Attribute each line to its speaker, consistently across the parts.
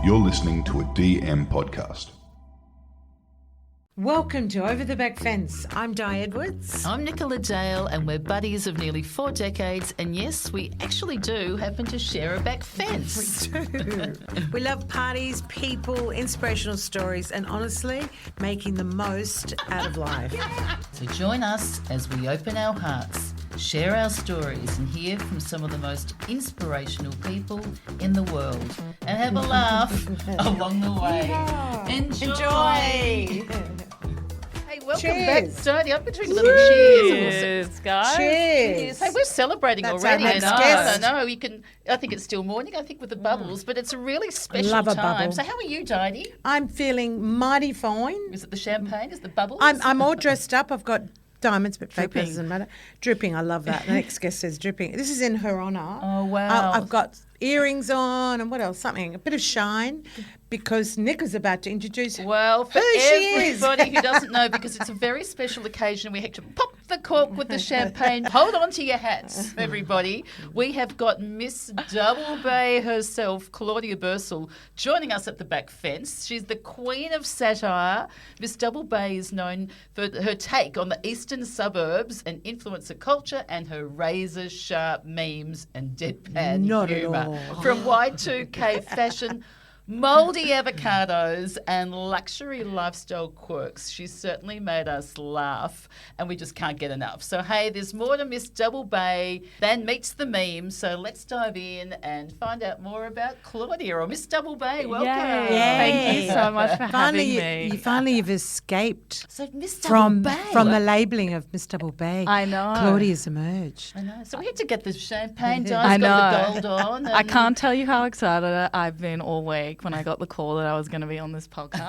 Speaker 1: You're listening to a DM podcast.
Speaker 2: Welcome to Over the Back Fence. I'm Di Edwards.
Speaker 3: I'm Nicola Dale, and we're buddies of nearly 4 decades. And yes, we actually do happen to share a back fence.
Speaker 2: We do. We love parties, people, inspirational stories, and honestly, making the most out of life.
Speaker 3: So join us as we open our hearts, share our stories, and hear from some of the most inspirational people in the world, and have a laugh along the way.
Speaker 2: Yeah.
Speaker 3: Enjoy. Hey, welcome
Speaker 2: Cheers.
Speaker 3: back, Stoney. I've been doing a little cheers.
Speaker 4: Cheers, guys.
Speaker 2: Cheers.
Speaker 3: Hey, we're celebrating
Speaker 2: That's
Speaker 3: already.
Speaker 2: our next guest.
Speaker 3: I know. You can. I think it's still morning. I think with the bubbles, but it's a really special
Speaker 2: Love a
Speaker 3: time.
Speaker 2: bubble.
Speaker 3: So, how are you, Diney?
Speaker 2: I'm feeling mighty fine.
Speaker 3: Is it the champagne? Is it the bubbles?
Speaker 2: I'm all dressed up. I've got diamonds, but fake
Speaker 4: Dripping.
Speaker 2: doesn't matter. Dripping, I love that. The next guest says dripping. This is in her honour.
Speaker 3: Oh, wow.
Speaker 2: I've got earrings on and what else? Something, a bit of shine, because Nick is about to introduce
Speaker 3: Well, for
Speaker 2: who she is.
Speaker 3: everybody who doesn't know, because it's a very special occasion, we have to pop the cork with the champagne. Hold on to your hats, everybody. We have got Miss Double Bay herself, Claudia Bursill, joining us at the back fence. She's the queen of satire. Miss Double Bay is known for her take on the eastern suburbs and influencer culture, and her razor-sharp memes and deadpan
Speaker 2: Not at
Speaker 3: humour.
Speaker 2: all.
Speaker 3: From Y2K fashion, mouldy avocados and luxury lifestyle quirks. She's certainly made us laugh, and we just can't get enough. So, hey, there's more to Miss Double Bay than meets the meme. So let's dive in and find out more about Claudia, or Miss Double Bay. Welcome.
Speaker 4: Yay.
Speaker 2: Yay.
Speaker 4: Thank you so much for
Speaker 2: Finally,
Speaker 4: having me.
Speaker 2: finally you've escaped
Speaker 3: So, Miss Double
Speaker 2: from
Speaker 3: Bay.
Speaker 2: the labelling of Miss Double Bay.
Speaker 4: I know.
Speaker 2: Claudia's emerged.
Speaker 3: I know. So we had to get the champagne.
Speaker 4: I
Speaker 3: Di's
Speaker 4: know.
Speaker 3: got the gold on.
Speaker 4: I
Speaker 3: and-
Speaker 4: can't tell you how excited I've been all week when I got the call that I was going to be on this podcast. And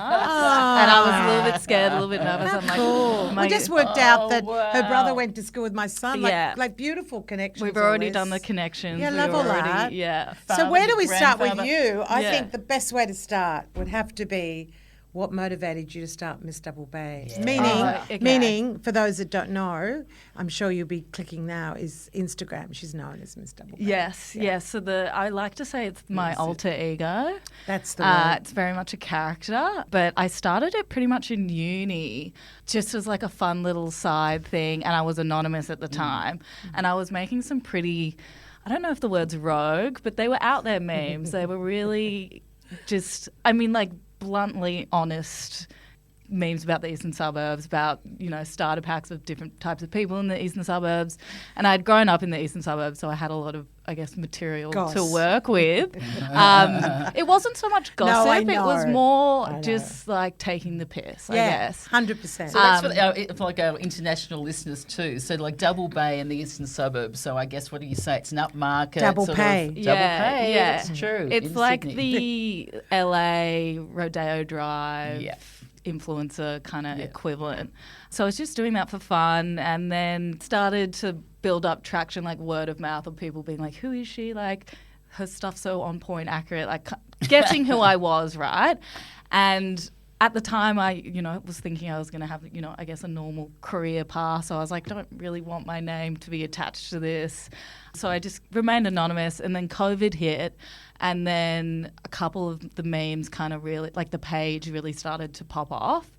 Speaker 4: I was a little bit scared, a little bit nervous.
Speaker 2: How
Speaker 4: I'm like,
Speaker 2: cool.
Speaker 4: my-
Speaker 2: We just worked out that
Speaker 3: wow.
Speaker 2: her brother went to school with my son.
Speaker 4: Yeah.
Speaker 2: Like beautiful connections.
Speaker 4: we've already
Speaker 2: always.
Speaker 4: done the connections.
Speaker 2: Yeah,
Speaker 4: We've
Speaker 2: love all
Speaker 4: already,
Speaker 2: that.
Speaker 4: Yeah.
Speaker 2: So where do
Speaker 3: Father,
Speaker 2: we start with
Speaker 3: grandfather.
Speaker 2: you? I
Speaker 4: Yeah.
Speaker 2: think the best way to start would have to be what motivated you to start Miss Double Bay.
Speaker 3: Yeah.
Speaker 2: Meaning,
Speaker 4: Oh, okay.
Speaker 2: meaning, for those that don't know, I'm sure you'll be clicking now, is Instagram. She's known as Miss Double Bay.
Speaker 4: Yes, yes. So I like to say it's my alter ego.
Speaker 2: That's the word.
Speaker 4: It's very much a character, but I started it pretty much in uni, just as like a fun little side thing, and I was anonymous at the time, and I was making some pretty, I don't know if the word's rogue, but they were out there memes. They were really just, I mean, like bluntly honest memes about the eastern suburbs, about, you know, starter packs of different types of people in the eastern suburbs. And I'd grown up in the eastern suburbs, so I had a lot of, I guess, material
Speaker 2: Goss.
Speaker 4: to work with. It wasn't so much gossip,
Speaker 2: I
Speaker 4: it was
Speaker 2: know.
Speaker 4: more
Speaker 2: I know.
Speaker 4: just like taking the piss, I
Speaker 2: Yeah,
Speaker 4: guess.
Speaker 2: 100%.
Speaker 3: So that's for like our international listeners too. So like Double Bay and the eastern suburbs. So I guess, what do you say? It's an upmarket.
Speaker 2: Double
Speaker 3: sort
Speaker 2: pay.
Speaker 3: Of, double
Speaker 4: Yeah,
Speaker 3: pay.
Speaker 4: yeah.
Speaker 3: It's true.
Speaker 4: It's
Speaker 3: in
Speaker 4: like
Speaker 3: Sydney.
Speaker 4: the LA Rodeo Drive
Speaker 3: Yeah.
Speaker 4: influencer kind of
Speaker 3: Yeah.
Speaker 4: equivalent. So I was just doing that for fun, and then started to build up traction, like word of mouth, of people being like, who is she? Like, her stuff's so on point, accurate, like guessing who I was, right? And at the time, I, you know, was thinking I was going to have, you know, I guess a normal career path. So I was like, don't really want my name to be attached to this. So I just remained anonymous. And then COVID hit. And then a couple of the memes kind of really, like the page really started to pop off.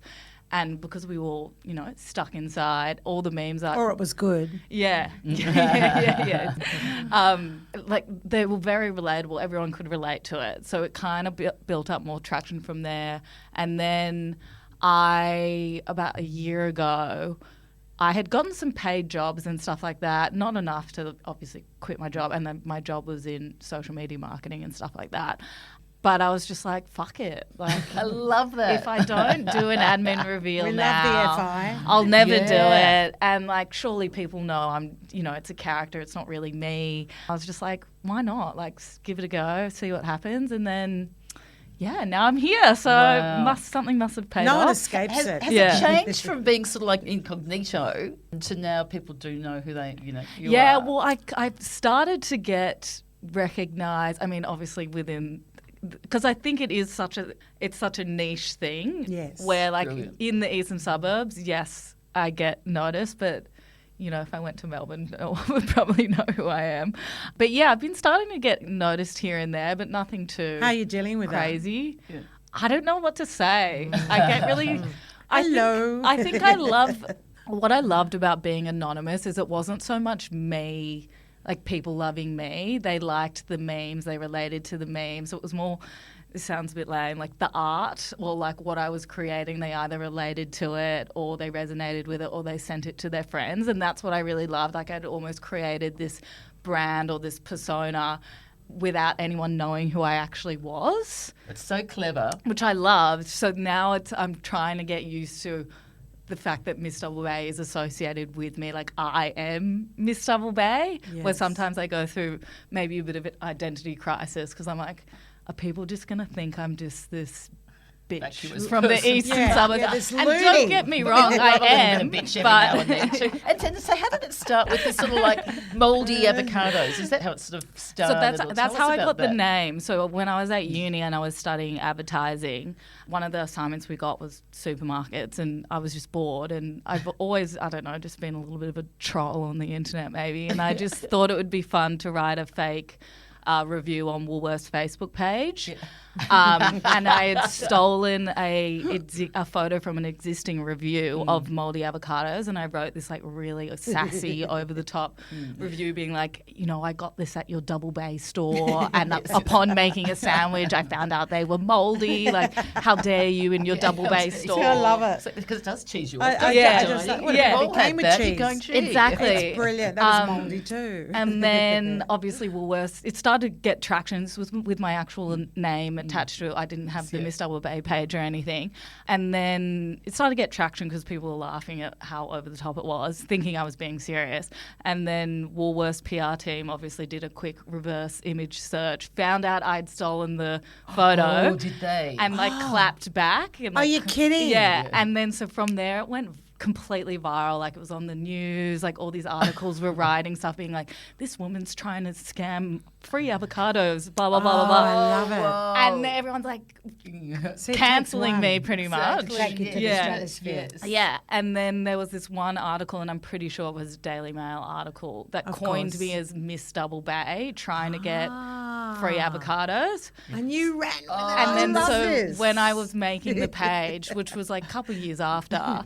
Speaker 4: And because we were all, you know, stuck inside, all the memes are...
Speaker 2: or it was good.
Speaker 4: Yeah. yeah. Like, they were very relatable. Everyone could relate to it. So it kind of built up more traction from there. And then about a year ago, I had gotten some paid jobs and stuff like that. Not enough to obviously quit my job. And then my job was in social media marketing and stuff like that. But I was just like, fuck it. Like,
Speaker 3: I love that.
Speaker 4: if I don't do an admin reveal
Speaker 2: We love
Speaker 4: now,
Speaker 2: the FI.
Speaker 4: I'll never do
Speaker 3: Yeah.
Speaker 4: it. And like, surely people know I'm, you know, it's a character. It's not really me. I was just like, why not? Like, give it a go, see what happens. And then, yeah, now I'm here. So
Speaker 3: Wow.
Speaker 4: something must have paid
Speaker 2: No one
Speaker 4: off.
Speaker 2: escapes
Speaker 3: Has
Speaker 2: it.
Speaker 4: Yeah.
Speaker 3: it changed from being sort of like incognito to now people do know who they, you
Speaker 4: Yeah,
Speaker 3: are?
Speaker 4: well, I started to get recognized. I mean, obviously within, because I think it's such a niche thing.
Speaker 2: Yes.
Speaker 4: Where like
Speaker 3: Brilliant.
Speaker 4: in the eastern suburbs, yes, I get noticed, but you know, if I went to Melbourne, no one would probably know who I am. But yeah, I've been starting to get noticed here and there, but nothing too
Speaker 2: How are you dealing with
Speaker 4: crazy.
Speaker 3: Yeah.
Speaker 4: I don't know what to say. I get really...
Speaker 2: Hello.
Speaker 4: I think I love... What I loved about being anonymous is it wasn't so much me, like people loving me. They liked the memes. They related to the memes. It was more... This sounds a bit lame, like the art or like what I was creating, they either related to it or they resonated with it or they sent it to their friends. And that's what I really loved. Like I'd almost created this brand or this persona without anyone knowing who I actually was.
Speaker 3: It's so clever.
Speaker 4: Which I loved. So now I'm trying to get used to the fact that Miss Double Bay is associated with me, like I am Miss Double Bay, where
Speaker 2: Yes.
Speaker 4: sometimes I go through maybe a bit of an identity crisis because I'm like, are people just going to think I'm just this bitch from the eastern
Speaker 2: Yeah,
Speaker 4: suburbs?
Speaker 2: yeah, this
Speaker 4: And
Speaker 2: loony.
Speaker 4: don't get me wrong, I am.
Speaker 3: Bitch every now and then
Speaker 4: But
Speaker 3: too. And so how did it start with this sort of like mouldy avocados? Is that how it sort of started?
Speaker 4: So
Speaker 3: Or
Speaker 4: that's
Speaker 3: tell
Speaker 4: how
Speaker 3: us
Speaker 4: I
Speaker 3: about
Speaker 4: got the
Speaker 3: that.
Speaker 4: name. So when I was at uni and I was studying advertising, one of the assignments we got was supermarkets, and I was just bored. And I've always, I don't know, just been a little bit of a troll on the internet maybe, and I just thought it would be fun to write a fake review on Woolworths' Facebook page.
Speaker 3: Yeah.
Speaker 4: And I had stolen a photo from an existing review of mouldy avocados, and I wrote this like really sassy, over the top review, being like, you know, I got this at your Double Bay store, and upon making a sandwich, I found out they were mouldy. Like, how dare you in your Double Bay store?
Speaker 2: I love it.
Speaker 3: So, because it does cheese you
Speaker 2: I
Speaker 3: off. don't
Speaker 4: yeah,
Speaker 3: it,
Speaker 2: just-
Speaker 3: Johnny?
Speaker 2: what
Speaker 4: about
Speaker 3: We've all
Speaker 2: it came
Speaker 3: had
Speaker 2: with
Speaker 3: that.
Speaker 2: cheese?
Speaker 3: You're going cheese.
Speaker 4: Exactly.
Speaker 2: It's brilliant. That was mouldy too.
Speaker 4: And then obviously Woolworths, it started to get traction. This was with my actual name attached to it. I didn't have the Miss Double Bay page or anything. And then it started to get traction because people were laughing at how over the top it was, thinking I was being serious. And then Woolworths PR team obviously did a quick reverse image search, found out I'd stolen the photo.
Speaker 3: Oh, did they?
Speaker 4: And like clapped back. And,
Speaker 2: Are
Speaker 4: like,
Speaker 2: you kidding?
Speaker 4: Yeah. And then so from there it went completely viral. Like it was on the news, like all these articles were writing stuff being like, this woman's trying to scam free avocados, blah, blah, blah, blah, blah.
Speaker 2: I love it.
Speaker 4: And everyone's like
Speaker 2: See, it
Speaker 4: cancelling
Speaker 2: takes
Speaker 4: me
Speaker 2: one.
Speaker 4: pretty much.
Speaker 2: Take you to the
Speaker 4: Yeah.
Speaker 2: stratosphere.
Speaker 3: Yes.
Speaker 4: Yeah, and then there was this one article, and I'm pretty sure it was a Daily Mail article that
Speaker 2: Of
Speaker 4: coined
Speaker 2: course.
Speaker 4: me as Miss Double Bay, trying to get
Speaker 2: Ah.
Speaker 4: free avocados.
Speaker 2: And you ran with it.
Speaker 4: And then
Speaker 2: I love
Speaker 4: so
Speaker 2: this.
Speaker 4: when I was making the page, which was like a couple of years after,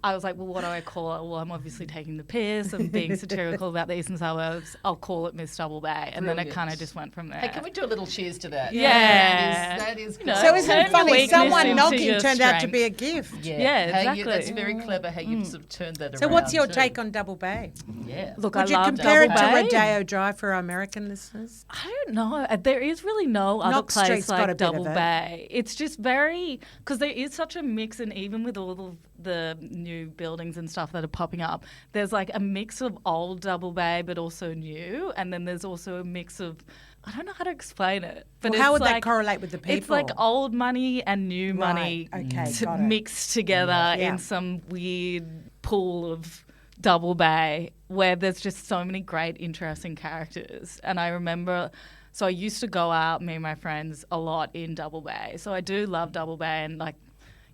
Speaker 4: I was like, well, what do I call it? Well, I'm obviously taking the piss. I'm being satirical about the eastern suburbs. I'll call it Miss Double Bay. And then it
Speaker 3: Brilliant.
Speaker 4: kind of just went from there.
Speaker 3: Hey, can we do a little cheers to that?
Speaker 4: Yeah.
Speaker 3: That is
Speaker 4: You know,
Speaker 3: cool.
Speaker 2: So isn't
Speaker 4: Turn
Speaker 2: it
Speaker 4: your
Speaker 2: funny?
Speaker 4: weakness
Speaker 2: Someone
Speaker 4: into
Speaker 2: knocking
Speaker 4: your
Speaker 2: turned out to
Speaker 4: strength.
Speaker 2: be a gift.
Speaker 4: Yeah,
Speaker 3: How
Speaker 4: exactly.
Speaker 3: that's very clever how you sort of turned that
Speaker 2: So
Speaker 3: around.
Speaker 2: what's your
Speaker 3: too.
Speaker 2: take on Double Bay?
Speaker 3: Yeah.
Speaker 4: Look,
Speaker 2: Would
Speaker 4: I
Speaker 2: you
Speaker 4: love
Speaker 2: compare it
Speaker 4: Double
Speaker 2: to
Speaker 4: Bay.
Speaker 2: Rodeo Drive for our American listeners?
Speaker 4: I don't know. There is really no other
Speaker 2: Knox
Speaker 4: place
Speaker 2: Street's got a
Speaker 4: like
Speaker 2: bit
Speaker 4: Double
Speaker 2: of it.
Speaker 4: Bay. It's just very, because there is such a mix, and even with all of the new buildings and stuff that are popping up, there's like a mix of old Double Bay but also new, and then there's also a mix of, I don't know how to explain it, but
Speaker 2: Well, how
Speaker 4: it's
Speaker 2: would that
Speaker 4: like,
Speaker 2: correlate with the people?
Speaker 4: It's like old money and new money
Speaker 2: Right, okay, got it.
Speaker 4: mixed together
Speaker 2: Yeah.
Speaker 4: in some weird pool of Double Bay where there's just so many great, interesting characters. And I remember, so I used to go out, me and my friends, a lot in Double Bay. So I do love Double Bay, and like,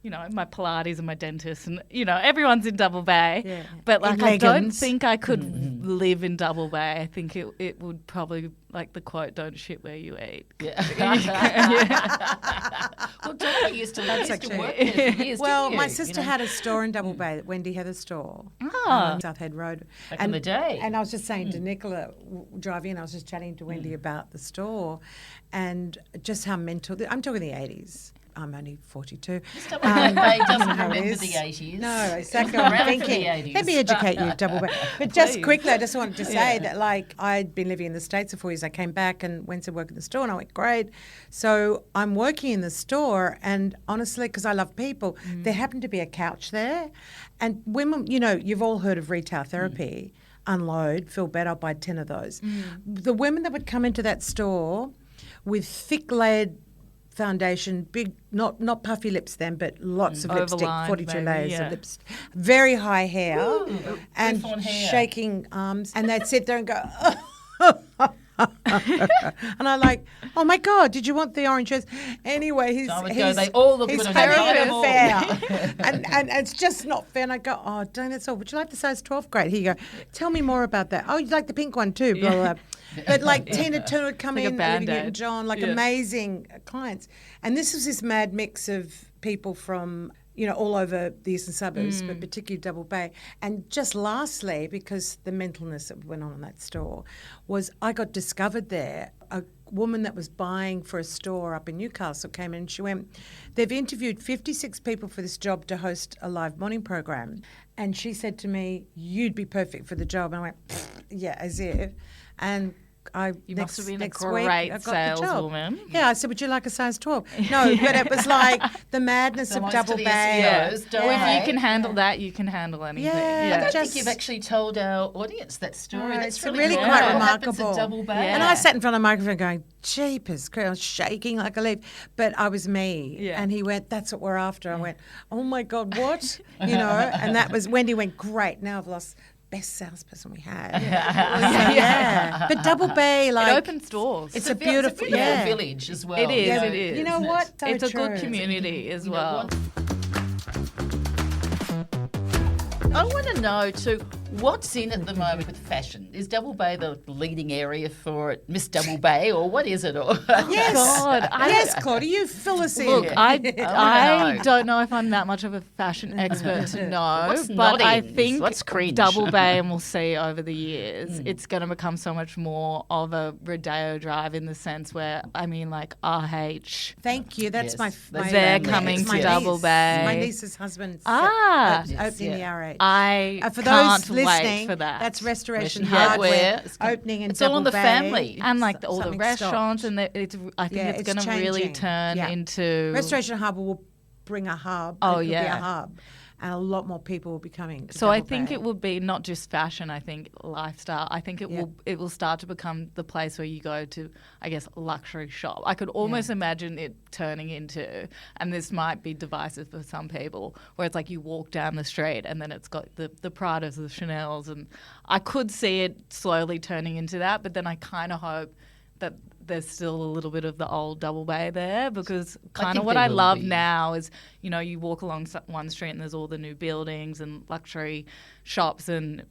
Speaker 4: you know, my Pilates and my dentist, and, you know, everyone's in Double Bay.
Speaker 2: Yeah.
Speaker 4: But, like,
Speaker 2: In
Speaker 4: I don't
Speaker 2: leggings.
Speaker 4: think I could live in Double Bay. I think it would probably, like the quote, don't shit where you eat.
Speaker 3: Well, Johnny used to
Speaker 2: actually-
Speaker 3: work there for years,
Speaker 2: Well,
Speaker 3: didn't you?
Speaker 2: my sister
Speaker 3: You know?
Speaker 2: had a store in Double Bay, Wendy Heather's store,
Speaker 4: Ah.
Speaker 2: South Head Road.
Speaker 3: Back in the day.
Speaker 2: And I was just saying to Nicola, driving in, I was just chatting to Wendy about the store and just how mental, I'm talking the 80s. I'm only 42.
Speaker 3: Double Bay doesn't
Speaker 2: you know how it
Speaker 3: remember
Speaker 2: is.
Speaker 3: the 80s.
Speaker 2: No, exactly.
Speaker 3: Around
Speaker 2: I'm
Speaker 3: for the
Speaker 2: thinking.
Speaker 3: 80s.
Speaker 2: Let me educate you, Double Bay. But just
Speaker 4: Please.
Speaker 2: quickly, I just wanted to say that, like, I'd been living in the States for 4 years. I came back and went to work in the store, and I went, great. So I'm working in the store, and honestly, because I love people, there happened to be a couch there. And women, you know, you've all heard of retail therapy. Unload, feel better, I'll buy 10 of those. The women that would come into that store with thick layered foundation, big, not puffy lips then, but lots of lipstick,
Speaker 4: Overlined
Speaker 2: 42
Speaker 4: maybe,
Speaker 2: layers
Speaker 4: yeah.
Speaker 2: of lipstick, very high hair, and
Speaker 3: Cliff-on hair.
Speaker 2: shaking arms, and they'd sit there and go, And I'm like, oh my God, did you want the orange dress? Anyway,
Speaker 3: they all look
Speaker 2: he's
Speaker 3: good on
Speaker 2: having
Speaker 3: you.
Speaker 2: an affair. and it's just not fair. And I go, oh, dang, that's all. Would you like the size 12? Great. Here you go. Tell me more about that. Oh, you like the pink one too, blah, blah, blah. But like Tina Turner would come
Speaker 4: Like a
Speaker 2: in, Olivia
Speaker 4: Band-Aid.
Speaker 2: Newton-John, like amazing clients. And this was this mad mix of people from, all over the eastern suburbs, but particularly Double Bay. And just lastly, because the mentalness that went on in that store, was I got discovered there. A woman that was buying for a store up in Newcastle came in and she went, they've interviewed 56 people for this job to host a live morning program. And she said to me, you'd be perfect for the job. And I went, yeah, as if. And
Speaker 4: You must have been a
Speaker 2: week, I
Speaker 4: great
Speaker 2: got the job.
Speaker 4: saleswoman.
Speaker 2: Yeah, I said, would you like a size 12? No, but it was like the madness of Double Bay.
Speaker 4: Yeah.
Speaker 3: SEOs,
Speaker 4: Well, if
Speaker 3: don't
Speaker 4: you can handle that, you can handle anything.
Speaker 2: Yeah.
Speaker 3: I don't
Speaker 2: Just-
Speaker 3: think you've actually told our audience that story.
Speaker 2: No,
Speaker 3: That's
Speaker 2: it's
Speaker 3: really,
Speaker 2: really
Speaker 3: cool.
Speaker 2: quite
Speaker 3: What happens
Speaker 2: remarkable.
Speaker 3: at Double Bay.
Speaker 4: Yeah.
Speaker 2: And I sat in front of the microphone going, jeepers, I was shaking like a leaf. But I was me.
Speaker 4: Yeah.
Speaker 2: And he went, that's what we're after. I went, oh my God, what? And that was, Wendy went, great, now I've lost best salesperson we had. Yeah. But Double Bay, like.
Speaker 4: It opens doors.
Speaker 2: It's a beautiful,
Speaker 3: beautiful village as well.
Speaker 4: It is,
Speaker 3: you know,
Speaker 4: it is.
Speaker 2: You know what? So
Speaker 4: it's a
Speaker 2: true.
Speaker 4: good community as
Speaker 3: You know
Speaker 4: well.
Speaker 3: what? I want to know too, what's in at the moment with fashion? Is Double Bay the leading area for it, Miss Double Bay, or what is it? Or
Speaker 2: Yes.
Speaker 4: God,
Speaker 2: Yes, Claudia, you fill us in.
Speaker 4: Look, I
Speaker 3: know.
Speaker 4: don't know if I'm that much of a fashion expert to know,
Speaker 3: What's
Speaker 4: but I
Speaker 3: nodding?
Speaker 4: think
Speaker 3: What's cringe?
Speaker 4: Double Bay, and we'll see over the years, it's going to become so much more of a Rodeo Drive in the sense where, like RH.
Speaker 2: Thank you. That's
Speaker 3: Yes.
Speaker 2: my
Speaker 4: They're
Speaker 3: Niece.
Speaker 4: coming
Speaker 2: it's
Speaker 4: to
Speaker 2: my
Speaker 4: Double
Speaker 2: niece.
Speaker 4: Bay.
Speaker 2: My niece's husband's opening the RH.
Speaker 4: I
Speaker 2: For
Speaker 4: can't
Speaker 2: those listening,
Speaker 4: wait for that.
Speaker 2: that's Restoration
Speaker 3: Hardware.
Speaker 2: Hardware
Speaker 3: It's
Speaker 2: opening in
Speaker 3: it's all
Speaker 2: Double
Speaker 3: on the
Speaker 2: Bay.
Speaker 3: family.
Speaker 4: and like all the
Speaker 2: Something
Speaker 4: restaurants,
Speaker 2: stopped.
Speaker 4: and I think
Speaker 2: Yeah,
Speaker 4: it's
Speaker 2: it's
Speaker 4: going to really
Speaker 2: changing.
Speaker 4: turn
Speaker 2: Yeah.
Speaker 4: into
Speaker 2: Restoration Harbour will bring a hub.
Speaker 4: Oh,
Speaker 2: It will be
Speaker 4: yeah.
Speaker 2: a hub. And a lot more people will be coming to
Speaker 4: So I
Speaker 2: Double
Speaker 4: think
Speaker 2: Bay.
Speaker 4: it will be not just fashion. I think lifestyle. I think it
Speaker 2: Yeah.
Speaker 4: will start to become the place where you go to, I guess, luxury shop. I could almost imagine it turning into, and this might be divisive for some people, where it's like you walk down the street and then it's got the Pradas, the Chanels, and I could see it slowly turning into that. But then I kind of hope that there's still a little bit of the old Double Bay there, because kind
Speaker 3: think
Speaker 4: of what
Speaker 3: there
Speaker 4: I
Speaker 3: will
Speaker 4: love
Speaker 3: be.
Speaker 4: now is, you walk along one street and there's all the new buildings and luxury shops and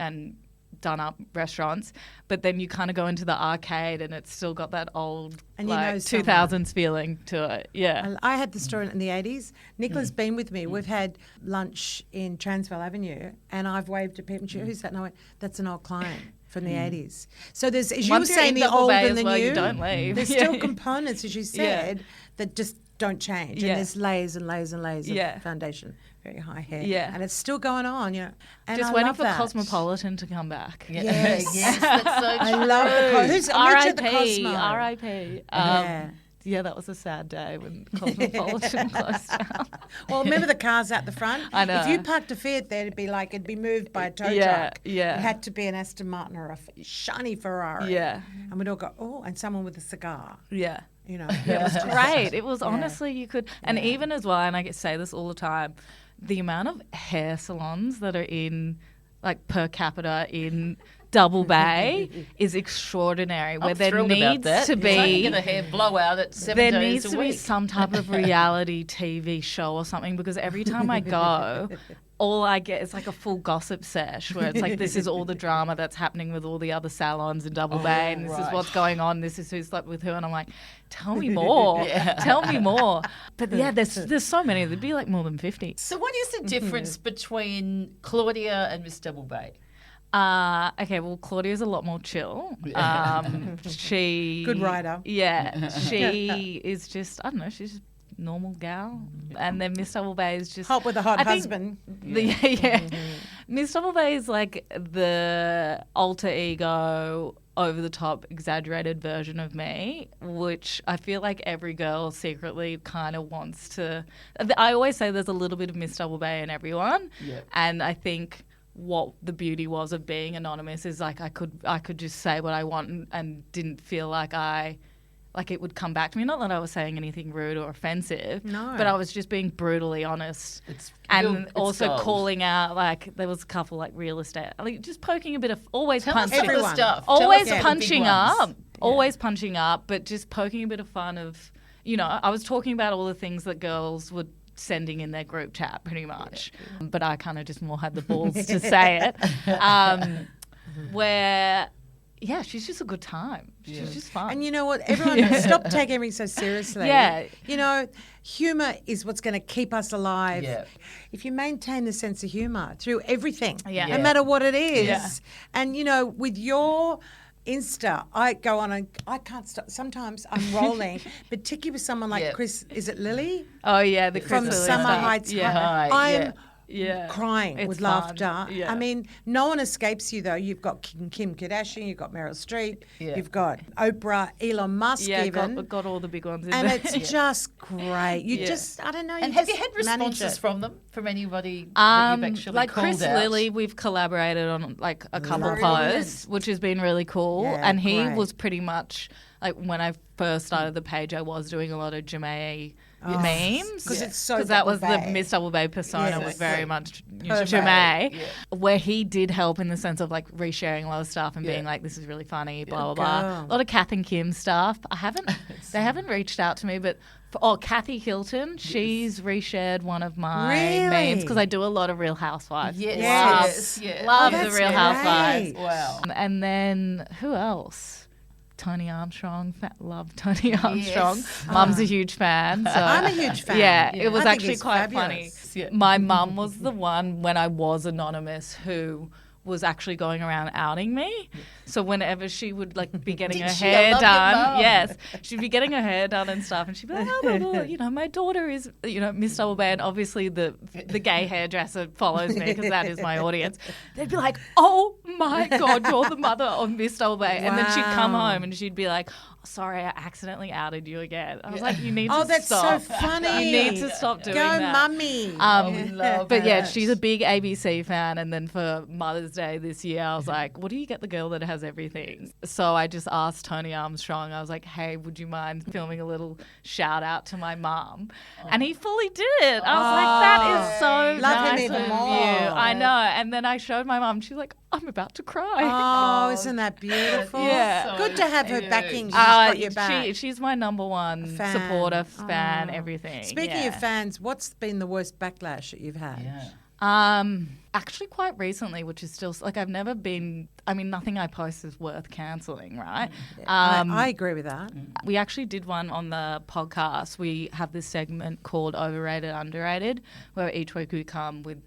Speaker 4: done up restaurants, but then you kind of go into the arcade and it's still got that old
Speaker 2: And you know someone.
Speaker 4: 2000s feeling to it. Yeah.
Speaker 2: I had the store in the 80s. Nicola's been with me. We've had lunch in Transvaal Avenue, and I've waved at people and she, who's that? And I went, that's an old client from the 80s. So there's, as you
Speaker 4: Once
Speaker 2: were
Speaker 4: you're
Speaker 2: saying,
Speaker 4: in
Speaker 2: the
Speaker 4: Double
Speaker 2: old
Speaker 4: Bay
Speaker 2: and
Speaker 4: as
Speaker 2: the
Speaker 4: well,
Speaker 2: new.
Speaker 4: you don't leave.
Speaker 2: There's
Speaker 4: Yeah.
Speaker 2: still components, as you said, that just don't change.
Speaker 4: Yeah.
Speaker 2: And there's layers and layers and layers
Speaker 4: Yeah.
Speaker 2: of foundation, very high hair.
Speaker 4: Yeah.
Speaker 2: And it's still going on, And
Speaker 4: Just
Speaker 2: I
Speaker 4: waiting
Speaker 2: love
Speaker 4: for
Speaker 2: that.
Speaker 4: Cosmopolitan to come back.
Speaker 3: Yeah.
Speaker 2: Yes.
Speaker 3: Yes, that's so
Speaker 2: I
Speaker 3: true.
Speaker 2: love the who's I'll meet you at the
Speaker 4: R.I.P.
Speaker 2: Cosmo.
Speaker 4: R.I.P.
Speaker 2: Yeah.
Speaker 4: Yeah, that was a sad day when Cosmopolitan closed down.
Speaker 2: Well, remember the cars out the front?
Speaker 4: I know.
Speaker 2: If you parked a Fiat there, it'd be moved by a tow
Speaker 4: Yeah,
Speaker 2: truck.
Speaker 4: yeah.
Speaker 2: It had to be an Aston Martin or a shiny Ferrari.
Speaker 4: Yeah.
Speaker 2: And we'd all go, oh, and someone with a cigar.
Speaker 4: Yeah.
Speaker 2: It
Speaker 4: It was great. It was honestly, you could, and even as well, and I say this all the time, the amount of hair salons that are in, like per capita in Double Bay is extraordinary. Where
Speaker 3: I'm
Speaker 4: there
Speaker 3: thrilled about
Speaker 4: needs
Speaker 3: that.
Speaker 4: to
Speaker 3: So you
Speaker 4: be,
Speaker 3: get a hair blowout at 7
Speaker 4: there
Speaker 3: days
Speaker 4: needs
Speaker 3: a
Speaker 4: to
Speaker 3: week.
Speaker 4: be some type of reality TV show or something, because every time I go, all I get is like a full gossip sesh where it's like, this is all the drama that's happening with all the other salons in Double Bay, and this is
Speaker 3: right.
Speaker 4: what's going on, this is who slept with who, and I'm like, tell me more, tell me more. But yeah, there's so many, there'd be like more than 50.
Speaker 3: So what is the difference between Claudia and Miss Double Bay?
Speaker 4: Okay, well, Claudia's a lot more chill. She
Speaker 2: Good writer.
Speaker 4: Yeah, she is just, I don't know, she's just normal gal. And then Miss Double Bay is just
Speaker 2: Hot with a hot
Speaker 4: I think
Speaker 2: husband.
Speaker 4: Miss Double Bay is like the alter ego, over the top, exaggerated version of me, which I feel like every girl secretly kind of wants to. I always say there's a little bit of Miss Double Bay in everyone, and I think what the beauty was of being anonymous is like I could just say what I want and didn't feel like I like it would come back to me. Not that I was saying anything rude or offensive,
Speaker 2: No.
Speaker 4: but I was just being brutally honest.
Speaker 3: It's
Speaker 4: Also
Speaker 3: gold.
Speaker 4: calling out, like, there was a couple, like, real estate, like, just poking a bit of, always
Speaker 3: Tell us
Speaker 4: punching.
Speaker 3: some of the
Speaker 2: Everyone.
Speaker 3: stuff.
Speaker 4: Always
Speaker 3: Tell us
Speaker 4: punching
Speaker 3: the big ones.
Speaker 4: up. Always punching up, but just poking a bit of fun of, you know, I was talking about all the things that girls would sending in their group chat pretty much. But I kind of just more had the balls to say it. Where, yeah, she's just a good time. She's just fun.
Speaker 2: And you know what? Everyone stop taking everything so seriously.
Speaker 4: Yeah.
Speaker 2: You know, humour is what's going to keep us alive.
Speaker 3: Yeah.
Speaker 2: If you maintain the sense of humour through everything,
Speaker 4: Yeah.
Speaker 2: no matter what it is.
Speaker 4: Yeah.
Speaker 2: And, you know, with your Insta, I go on and I can't stop. Sometimes I'm rolling, particularly with someone like
Speaker 3: Yeah.
Speaker 2: Chris, is it Lily?
Speaker 4: Oh, yeah, the
Speaker 2: From
Speaker 4: Chris Lily
Speaker 2: Summer
Speaker 4: stuff.
Speaker 2: Heights.
Speaker 4: Yeah.
Speaker 3: Hi,
Speaker 2: I'm
Speaker 4: Yeah.
Speaker 2: crying
Speaker 4: It's
Speaker 2: with
Speaker 4: fun.
Speaker 2: laughter.
Speaker 4: Yeah.
Speaker 2: I mean, no one escapes you, though. You've got Kim Kardashian, you've got Meryl Streep, you've got Oprah, Elon Musk
Speaker 4: Yeah,
Speaker 2: even.
Speaker 4: got all the big ones in
Speaker 2: And
Speaker 4: there.
Speaker 2: it's just great. You
Speaker 4: Yeah.
Speaker 2: just, I don't know.
Speaker 3: And
Speaker 2: you
Speaker 3: have you
Speaker 2: just
Speaker 3: had
Speaker 2: manage
Speaker 3: responses
Speaker 2: it.
Speaker 3: from them, from anybody that you've actually
Speaker 4: like
Speaker 3: called
Speaker 4: Chris
Speaker 3: out?
Speaker 4: Lilly, we've collaborated on like a couple of
Speaker 2: Brilliant.
Speaker 4: posts, which has been really cool.
Speaker 2: Yeah,
Speaker 4: and he
Speaker 2: great.
Speaker 4: was pretty much like when I first started the page, I was doing a lot of Jamae memes
Speaker 2: 'Cause it's so
Speaker 4: that was
Speaker 2: Double
Speaker 4: the
Speaker 2: Bay.
Speaker 4: Miss Double Bay persona
Speaker 2: Yes.
Speaker 4: was very much
Speaker 2: Perfect.
Speaker 4: Jamae, where he did help in the sense of like resharing a lot of stuff and
Speaker 3: Yeah.
Speaker 4: being like, this is really funny, blah blah blah.
Speaker 2: Girl.
Speaker 4: A lot of Kath and Kim stuff. They haven't reached out to me, but. Kathy Hilton, she's reshared one of my
Speaker 2: Really?
Speaker 4: memes because I do a lot of Real Housewives.
Speaker 3: Yes. Yes.
Speaker 4: Love
Speaker 2: Oh,
Speaker 4: the
Speaker 2: that's
Speaker 4: Real Housewives.
Speaker 2: great.
Speaker 3: Wow.
Speaker 4: And then who else? Tony Armstrong. Love Tony Armstrong. Mum's a huge fan. So
Speaker 2: I'm a huge fan.
Speaker 4: Yeah, it was
Speaker 2: I think
Speaker 4: actually
Speaker 2: he's
Speaker 4: quite
Speaker 2: fabulous.
Speaker 4: funny. My mum was the one when I was anonymous who was actually going around outing me. So whenever she would like be getting her
Speaker 3: she? I
Speaker 4: hair
Speaker 3: love your
Speaker 4: done,
Speaker 3: mum.
Speaker 4: yes, she'd be getting her hair done and stuff, and she'd be like, oh, blah, blah, you know, my daughter is, you know, Miss Double Bay, and obviously the gay hairdresser follows me because that is my audience. They'd be like, oh my God, you're the mother of Miss Double Bay, and then she'd come
Speaker 2: Wow.
Speaker 4: home and she'd be like, sorry, I accidentally outed you again. I was like, you need
Speaker 2: Oh,
Speaker 4: to
Speaker 2: that's
Speaker 4: stop.
Speaker 2: so funny.
Speaker 4: You need to stop doing
Speaker 2: Go,
Speaker 4: that.
Speaker 2: mummy.
Speaker 3: we love
Speaker 4: But yeah,
Speaker 3: that.
Speaker 4: she's a big ABC fan. And then for Mother's Day this year, I was like, what do you get the girl that has everything? So I just asked Tony Armstrong, I was like, hey, would you mind filming a little shout out to my mom? And he fully did it. I was like, that is so
Speaker 2: Love him
Speaker 4: nice
Speaker 2: even
Speaker 4: of
Speaker 2: more.
Speaker 4: you. I know. And then I showed my mom. She's like, I'm about to cry.
Speaker 2: Oh, isn't that beautiful?
Speaker 4: Yeah.
Speaker 2: Good to have her backing. She's
Speaker 4: Uh,
Speaker 2: got your back.
Speaker 4: she's my number one
Speaker 2: Fan.
Speaker 4: supporter, fan, everything.
Speaker 2: Speaking
Speaker 4: yeah.
Speaker 2: of fans, what's been the worst backlash that you've had?
Speaker 4: Actually quite recently, which is still like I've never been. I mean, nothing I post is worth cancelling, right?
Speaker 2: I agree with that.
Speaker 4: We actually did one on the podcast. We have this segment called Overrated, Underrated, where each week we come with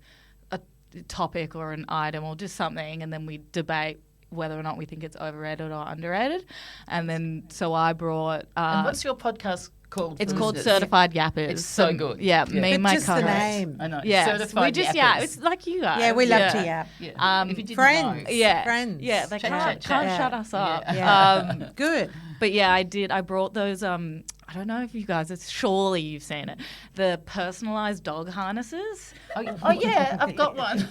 Speaker 4: a topic or an item or just something, and then we debate whether or not we think it's overrated or underrated. And then so I brought.
Speaker 3: And what's your podcast called?
Speaker 4: It's
Speaker 3: for
Speaker 4: called
Speaker 3: listeners?
Speaker 4: Certified Yappers.
Speaker 3: It's so good.
Speaker 4: Yeah,
Speaker 3: Yeah.
Speaker 4: me and
Speaker 2: But
Speaker 4: my
Speaker 2: just the
Speaker 4: co-host.
Speaker 2: name.
Speaker 3: I know.
Speaker 4: Yeah,
Speaker 3: Certified
Speaker 4: we just
Speaker 3: yappers.
Speaker 4: it's like you guys.
Speaker 2: Yeah, we love to yap.
Speaker 3: Yeah. If you didn't
Speaker 2: Friends.
Speaker 3: know.
Speaker 4: Yeah,
Speaker 2: Friends.
Speaker 4: Yeah, they
Speaker 3: Chat,
Speaker 4: can't
Speaker 3: chat, chat.
Speaker 4: shut us up.
Speaker 2: Yeah. Good.
Speaker 4: But yeah, I did. I brought those. I don't know if you guys. Surely you've seen it. The personalized dog harnesses.
Speaker 3: Oh yeah, I've got one.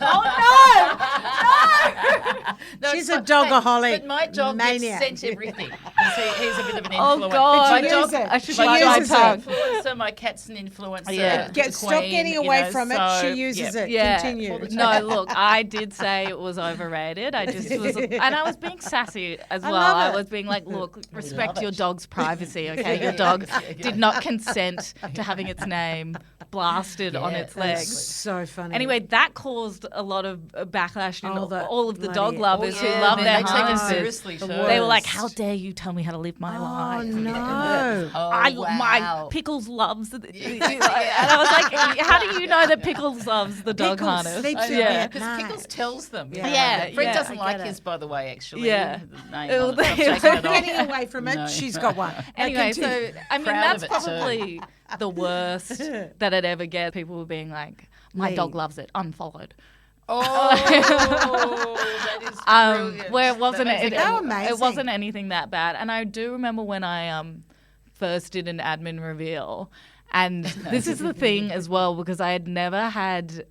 Speaker 3: No,
Speaker 2: She's
Speaker 3: it's
Speaker 2: a dogaholic
Speaker 3: But my dog
Speaker 2: maniac.
Speaker 3: gets sent everything. He's a bit of an
Speaker 4: Oh,
Speaker 3: influencer.
Speaker 4: God.
Speaker 3: My
Speaker 2: But she
Speaker 3: dog,
Speaker 2: uses it.
Speaker 4: I should
Speaker 2: She
Speaker 4: bite my
Speaker 2: uses
Speaker 4: tongue.
Speaker 2: it.
Speaker 3: influencer. My cat's an influencer.
Speaker 4: Yeah.
Speaker 3: the
Speaker 2: Stop
Speaker 3: queen,
Speaker 2: getting
Speaker 3: you
Speaker 2: away
Speaker 3: know,
Speaker 2: from it.
Speaker 3: so,
Speaker 2: She uses
Speaker 3: yeah.
Speaker 2: it.
Speaker 4: Yeah.
Speaker 2: Continue.
Speaker 4: No, look, I did say it was overrated. I just was, and I was being sassy as well.
Speaker 2: love
Speaker 4: I
Speaker 2: it.
Speaker 4: was being like, look, respect
Speaker 3: love
Speaker 4: your
Speaker 3: it.
Speaker 4: dog's privacy, okay? Your dog did not consent to having its name blasted on its legs.
Speaker 2: So funny.
Speaker 4: Anyway, that caused a lot of backlash in all of the dog
Speaker 2: bloody-
Speaker 4: lovers who
Speaker 3: Yeah,
Speaker 4: love
Speaker 3: man,
Speaker 4: their
Speaker 3: they take it
Speaker 4: harnesses.
Speaker 3: seriously.
Speaker 2: The
Speaker 3: too.
Speaker 4: They were like,
Speaker 2: worst.
Speaker 4: "How dare you tell me how to live my
Speaker 2: Oh
Speaker 4: life?"
Speaker 2: no.
Speaker 3: Oh,
Speaker 4: My
Speaker 3: wow.
Speaker 4: Pickles loves the, and I was like, "How do you know that Pickles loves the dog
Speaker 2: Pickles
Speaker 4: harness?"
Speaker 2: sleeps
Speaker 3: I know,
Speaker 2: in
Speaker 4: yeah.
Speaker 2: it.
Speaker 3: because
Speaker 2: Nice.
Speaker 3: Pickles tells them.
Speaker 2: Yeah.
Speaker 4: Yeah,
Speaker 3: Fred
Speaker 4: yeah,
Speaker 3: doesn't
Speaker 2: I
Speaker 3: like
Speaker 2: get
Speaker 3: his,
Speaker 2: it.
Speaker 3: by the way, actually.
Speaker 4: Yeah.
Speaker 3: The name
Speaker 4: It'll
Speaker 3: on it. I've
Speaker 4: be-
Speaker 3: taken it off.
Speaker 2: Getting away from it,
Speaker 3: No.
Speaker 2: she's got one.
Speaker 4: Anyway,
Speaker 2: Continue.
Speaker 4: so I mean,
Speaker 3: Proud
Speaker 4: that's
Speaker 3: of it, too.
Speaker 4: probably the worst that it ever gets. People were being like, "My
Speaker 2: Leave.
Speaker 4: dog loves it," unfollowed.
Speaker 3: Oh, that is brilliant.
Speaker 4: Where it wasn't
Speaker 3: That makes
Speaker 2: How
Speaker 3: it-
Speaker 2: amazing.
Speaker 4: it wasn't anything that bad. And I do remember when I first did an admin reveal, and this is the thing as well, because I had never had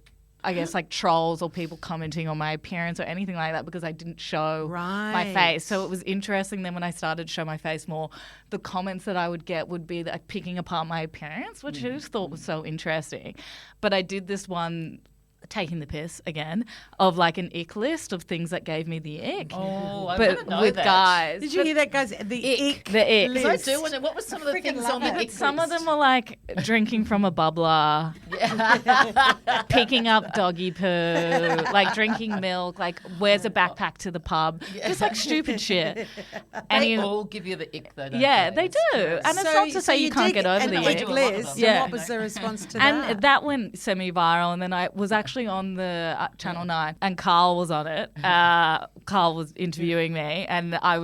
Speaker 4: I guess, like trolls or people commenting on my appearance or anything like that because I didn't show my
Speaker 2: Right.
Speaker 4: face. So it was interesting then when I started to show my face more, the comments that I would get would be like picking apart my appearance, which I just thought was so interesting. But I did this one, taking the piss again, of like an ick list of things that gave me the ick.
Speaker 3: Oh, I
Speaker 4: but
Speaker 3: want to know
Speaker 4: with
Speaker 3: that.
Speaker 4: guys.
Speaker 2: Did you hear that, guys? The ick.
Speaker 4: The ick.
Speaker 2: list.
Speaker 3: I do want to. What were some of the
Speaker 2: freaking
Speaker 3: things
Speaker 2: love
Speaker 3: on the
Speaker 2: it.
Speaker 3: ick
Speaker 4: Some of
Speaker 3: list?
Speaker 4: them were like drinking from a bubbler, picking up doggy poo, like drinking milk, like wears a backpack to the pub, just like stupid shit. And
Speaker 3: They
Speaker 4: you,
Speaker 3: all give you the ick, though. Don't
Speaker 4: yeah,
Speaker 3: they
Speaker 4: they do. And it's
Speaker 2: So-
Speaker 4: not to
Speaker 2: so
Speaker 4: say you can't
Speaker 2: did
Speaker 4: get over
Speaker 2: an
Speaker 4: the
Speaker 3: I
Speaker 2: ick
Speaker 3: do
Speaker 4: ick.
Speaker 3: a lot of
Speaker 2: list.
Speaker 3: them.
Speaker 2: And
Speaker 4: Yeah.
Speaker 2: what was the response to that?
Speaker 4: And that went semi-viral, and then I was actually on the Channel 9, and Carl was on it. Carl was interviewing me, and I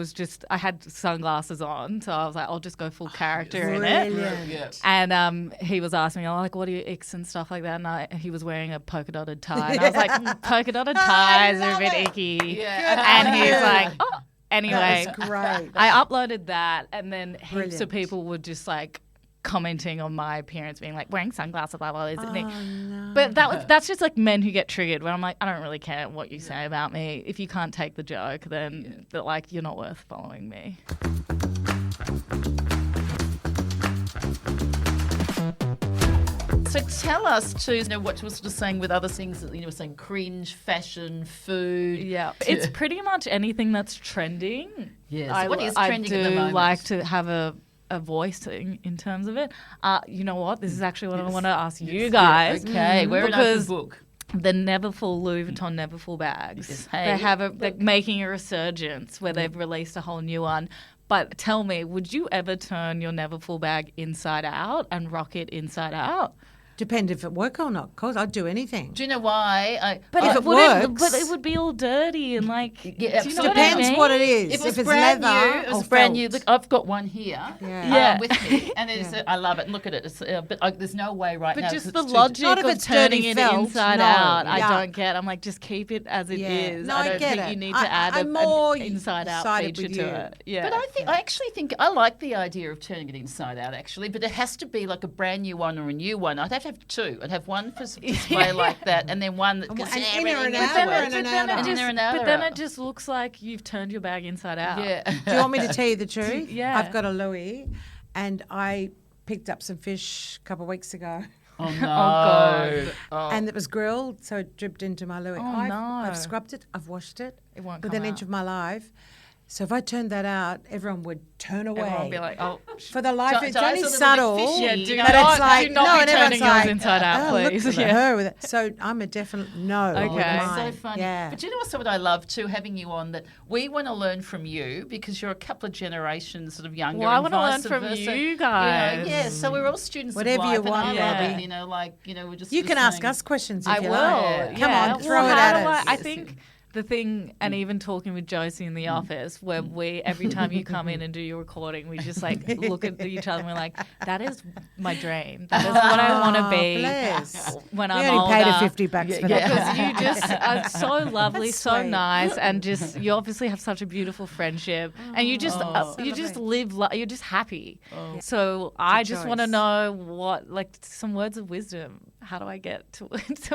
Speaker 4: had sunglasses on, so I was like, I'll just go full character in it.
Speaker 2: Brilliant.
Speaker 3: Yeah.
Speaker 4: And he was asking me, like, what are your icks and stuff like that? And he was wearing a polka dotted tie. And I was like, polka dotted ties are a bit icky.
Speaker 3: Yeah.
Speaker 4: And he's
Speaker 2: you.
Speaker 4: like, oh. Anyway,
Speaker 2: That was great.
Speaker 4: I uploaded that, and then heaps
Speaker 2: Brilliant.
Speaker 4: of people were just like commenting on my appearance, being like, wearing sunglasses, blah, blah, blah.
Speaker 2: no.
Speaker 4: But that's just like men who get triggered, where I'm like, I don't really care what you say about me. If you can't take the joke, then like you're not worth following me.
Speaker 3: So tell us too, what you were sort of saying with other things that you were saying, cringe, fashion, food.
Speaker 4: Yeah, it's pretty much anything that's trending.
Speaker 3: Yeah, so what is trending
Speaker 4: I
Speaker 3: at the
Speaker 4: do
Speaker 3: moment?
Speaker 4: like to have a voice in terms of it. You know what? This is actually what I want to ask you guys.
Speaker 3: Okay, we're in
Speaker 4: because
Speaker 3: open book.
Speaker 4: the Neverfull Louis Vuitton Neverfull bags.
Speaker 3: Yes, hey.
Speaker 4: They're making a resurgence where they've released a whole new one. But tell me, would you ever turn your Neverfull bag inside out and rock it inside out?
Speaker 2: Depend if it work or not. Of course, I'd do anything.
Speaker 3: Do you know why?
Speaker 4: But
Speaker 2: if
Speaker 4: it
Speaker 2: it
Speaker 4: wouldn't.
Speaker 2: works-
Speaker 4: But it would be all dirty and like.
Speaker 3: Yeah,
Speaker 4: do you know
Speaker 3: absolutely.
Speaker 4: what I
Speaker 2: Depends
Speaker 4: mean?
Speaker 2: what it is.
Speaker 3: If it was
Speaker 2: it's
Speaker 3: brand
Speaker 2: leather
Speaker 3: new, it was
Speaker 2: or
Speaker 3: brand new.
Speaker 2: felt.
Speaker 3: Look, I've got one here.
Speaker 4: Yeah.
Speaker 3: With me, and I love it. Look at it. It's, but there's no way right
Speaker 4: But
Speaker 3: now.
Speaker 4: just
Speaker 3: 'cause
Speaker 4: the
Speaker 3: it's too-
Speaker 4: logic
Speaker 2: Not if
Speaker 4: of
Speaker 2: it's
Speaker 4: turning
Speaker 2: dirty
Speaker 4: it
Speaker 2: felt,
Speaker 4: inside
Speaker 2: no,
Speaker 4: out, I
Speaker 2: yuck.
Speaker 4: don't get. I'm like, just keep it as it is.
Speaker 2: No,
Speaker 4: I
Speaker 2: I
Speaker 4: don't
Speaker 2: get
Speaker 4: think
Speaker 2: it.
Speaker 4: you need to add
Speaker 2: I'm more
Speaker 4: an inside out
Speaker 2: sided
Speaker 4: feature
Speaker 2: with
Speaker 4: to
Speaker 2: you.
Speaker 4: it. Yeah.
Speaker 3: But I actually think I like the idea of turning it inside out. Actually, but it has to be like a brand new one or a new one. I'd have to have two. I'd have one for display like that, and then one that
Speaker 2: And
Speaker 3: gets
Speaker 2: inner
Speaker 3: everything
Speaker 2: and
Speaker 3: into
Speaker 2: outer
Speaker 3: it.
Speaker 2: and an outer.
Speaker 3: And inner and outer.
Speaker 4: But then it just looks like you've turned your bag inside out.
Speaker 3: Yeah.
Speaker 2: Do you want me to tell you the truth?
Speaker 4: Yeah.
Speaker 2: I've got a Louis, and I picked up some fish a couple of weeks ago.
Speaker 3: Oh no.
Speaker 4: God.
Speaker 3: Oh.
Speaker 2: And it was grilled, so it dripped into my Louis.
Speaker 4: Oh,
Speaker 2: I've
Speaker 4: no.
Speaker 2: scrubbed it, I've washed it
Speaker 4: It won't
Speaker 2: with
Speaker 4: come
Speaker 2: an inch
Speaker 4: out.
Speaker 2: of my life. So if I turned that out, everyone would turn away.
Speaker 4: Everyone will be like, oh.
Speaker 2: For the life,
Speaker 3: Di-
Speaker 2: it's
Speaker 3: Di's
Speaker 2: only
Speaker 3: a little bit
Speaker 2: subtle.
Speaker 3: fishy,
Speaker 4: Yeah,
Speaker 3: you
Speaker 4: do
Speaker 3: know.
Speaker 2: but
Speaker 4: not,
Speaker 2: it's like,
Speaker 4: do not
Speaker 2: no,
Speaker 4: be
Speaker 2: and everyone's
Speaker 4: turning yours
Speaker 2: like,
Speaker 4: inside out,
Speaker 2: oh,
Speaker 4: please.
Speaker 2: Look at
Speaker 4: Yeah.
Speaker 2: her with it. So I'm a definite no.
Speaker 4: Okay.
Speaker 2: with
Speaker 3: That's so
Speaker 2: mine.
Speaker 3: funny.
Speaker 2: Yeah.
Speaker 3: But you know also what I love too, having you on, that we want to learn from you because you're a couple of generations sort of younger.
Speaker 4: Well, I
Speaker 3: and
Speaker 4: wanna learn
Speaker 3: vice
Speaker 4: from
Speaker 3: versa.
Speaker 4: you guys.
Speaker 3: Yeah, so we're all students
Speaker 2: Whatever
Speaker 3: of life.
Speaker 2: you
Speaker 3: and
Speaker 2: want,
Speaker 3: I love it,
Speaker 2: Robbie.
Speaker 3: we're just.
Speaker 2: You
Speaker 3: just
Speaker 2: can ask
Speaker 3: saying-
Speaker 2: us questions if
Speaker 4: I
Speaker 2: you
Speaker 4: will.
Speaker 2: like. Come
Speaker 4: Yeah.
Speaker 2: on, throw
Speaker 4: Well,
Speaker 2: it
Speaker 4: how
Speaker 2: at
Speaker 4: do
Speaker 2: us.
Speaker 4: I think the thing, and even talking with Josie in the office, where we every time you come in and do your recording, we just like look at each other and we're like, that is my dream. That is what I want to be
Speaker 2: Bless.
Speaker 4: when
Speaker 2: We
Speaker 4: I'm
Speaker 2: only
Speaker 4: older.
Speaker 2: paid her $50 for that.
Speaker 4: Because you just are so lovely,
Speaker 2: That's
Speaker 4: so
Speaker 2: sweet.
Speaker 4: nice, and just you obviously have such a beautiful friendship, and you just you just live. You're just happy. So I just want to
Speaker 2: choice.
Speaker 4: know what, like, some words of wisdom. How do I get to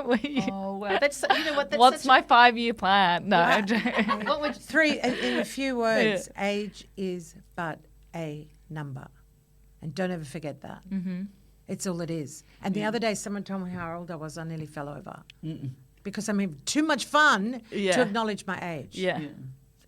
Speaker 4: where you?
Speaker 3: Oh wow, that's you know what? That's
Speaker 4: What's
Speaker 3: such
Speaker 4: my 5-year plan? No, I'm joking.
Speaker 3: what would
Speaker 2: Three, in a few words, age is but a number. And don't ever forget that. Mm-hmm. It's all it is. And the other day, someone told me how old I was. I nearly fell over. Because I'm having too much fun
Speaker 4: Yeah.
Speaker 2: to acknowledge my age.
Speaker 4: Yeah.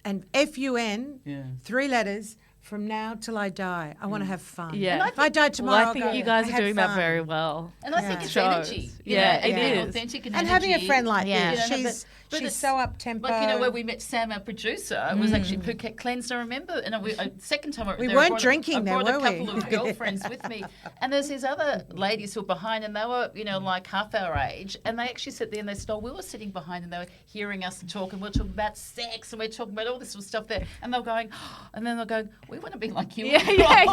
Speaker 2: And FUN,
Speaker 3: Yeah.
Speaker 2: 3 letters, from now till I die. I want to have fun.
Speaker 4: Yeah.
Speaker 2: If I die
Speaker 4: Well,
Speaker 2: tomorrow,
Speaker 4: I think
Speaker 2: I'll go,
Speaker 4: you guys
Speaker 2: I
Speaker 4: are
Speaker 2: had
Speaker 4: doing that
Speaker 2: fun.
Speaker 4: very well.
Speaker 3: And I think it's
Speaker 4: Shows.
Speaker 3: energy.
Speaker 4: Yeah,
Speaker 3: and
Speaker 4: it
Speaker 3: being
Speaker 4: is.
Speaker 3: authentic and
Speaker 2: having a
Speaker 3: energy.
Speaker 2: friend like
Speaker 4: Yeah.
Speaker 2: this,
Speaker 3: You know,
Speaker 2: she's
Speaker 3: but
Speaker 2: she's
Speaker 3: it's
Speaker 2: so up tempo.
Speaker 3: Like, where we met Sam, our producer, it was actually Phuket Cleanse. I remember, and second time
Speaker 2: We
Speaker 3: there,
Speaker 2: weren't
Speaker 3: I brought
Speaker 2: drinking
Speaker 3: I
Speaker 2: there,
Speaker 3: brought a
Speaker 2: were we?
Speaker 3: couple of girlfriends with me, and there's these other ladies who were behind, and they were, like half our age, and they actually sat there and they said, we were sitting behind, and they were hearing us talk, and we we're talking about sex, and we're talking about all this sort of stuff there, and they were going, and then they're going, we want to be like you.
Speaker 4: Yeah, yeah.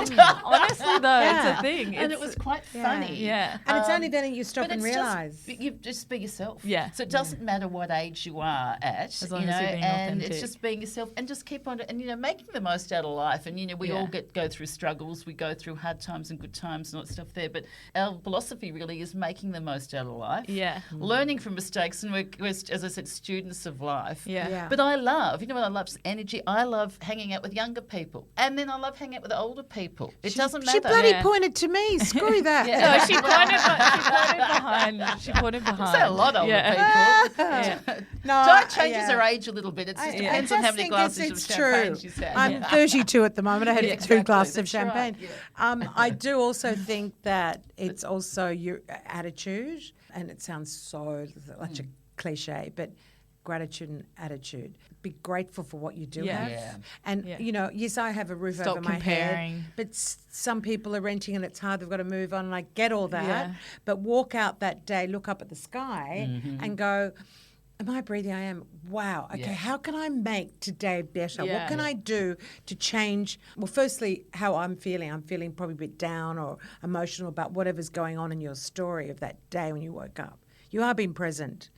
Speaker 4: Honestly, though, it's a thing.
Speaker 3: And it was quite funny.
Speaker 4: Yeah.
Speaker 2: And it's only then you stop
Speaker 3: But
Speaker 2: and
Speaker 3: it's
Speaker 2: realise.
Speaker 3: you just be yourself.
Speaker 4: Yeah.
Speaker 3: So it doesn't matter what age you are at,
Speaker 4: As long
Speaker 3: you know,
Speaker 4: as you're being
Speaker 3: and
Speaker 4: authentic.
Speaker 3: it's just being yourself and just keep on, and, you know, making the most out of life. And, you know, we all go through struggles. We go through hard times and good times and all that stuff there. But our philosophy really is making the most out of life.
Speaker 4: Yeah.
Speaker 3: Learning from mistakes. And we're, as I said, students of life.
Speaker 4: Yeah.
Speaker 2: Yeah.
Speaker 3: But I love, you know what I love? Is energy. I love hanging out with younger people. And then I love hanging out with older people. It doesn't matter.
Speaker 2: She bloody
Speaker 4: Yeah.
Speaker 2: pointed to me. Screw that.
Speaker 3: Yeah.
Speaker 4: No, she pointed behind. She pointed behind.
Speaker 3: Say a lot older people.
Speaker 4: Yeah.
Speaker 2: No,
Speaker 3: Di changes
Speaker 2: yeah.
Speaker 3: her age a little bit. It just
Speaker 2: I
Speaker 3: depends on
Speaker 2: just
Speaker 3: how many
Speaker 2: think
Speaker 3: glasses
Speaker 2: it's
Speaker 3: of champagne
Speaker 2: true.
Speaker 3: she's had.
Speaker 2: I'm 32 at the moment. I had 2
Speaker 3: exactly.
Speaker 2: glasses of
Speaker 3: That's right,
Speaker 2: champagne. I do also think that it's also your attitude, and it sounds so such a cliche, but gratitude and attitude. Be grateful for what you do
Speaker 4: Yeah.
Speaker 2: have.
Speaker 3: Yeah.
Speaker 2: And,
Speaker 4: Yeah.
Speaker 2: you know, yes, I have a roof
Speaker 4: Stop
Speaker 2: over my
Speaker 4: comparing.
Speaker 2: head, but some people are renting and it's hard. They've got to move on, and I get all that.
Speaker 4: Yeah.
Speaker 2: But walk out that day, look up at the sky and go, am I breathing? I am. Wow. Okay,
Speaker 3: Yeah.
Speaker 2: how can I make today better?
Speaker 4: Yeah.
Speaker 2: What can I do to change? Well, firstly, how I'm feeling. I'm feeling probably a bit down or emotional about whatever's going on in your story of that day when you woke up. You are being present.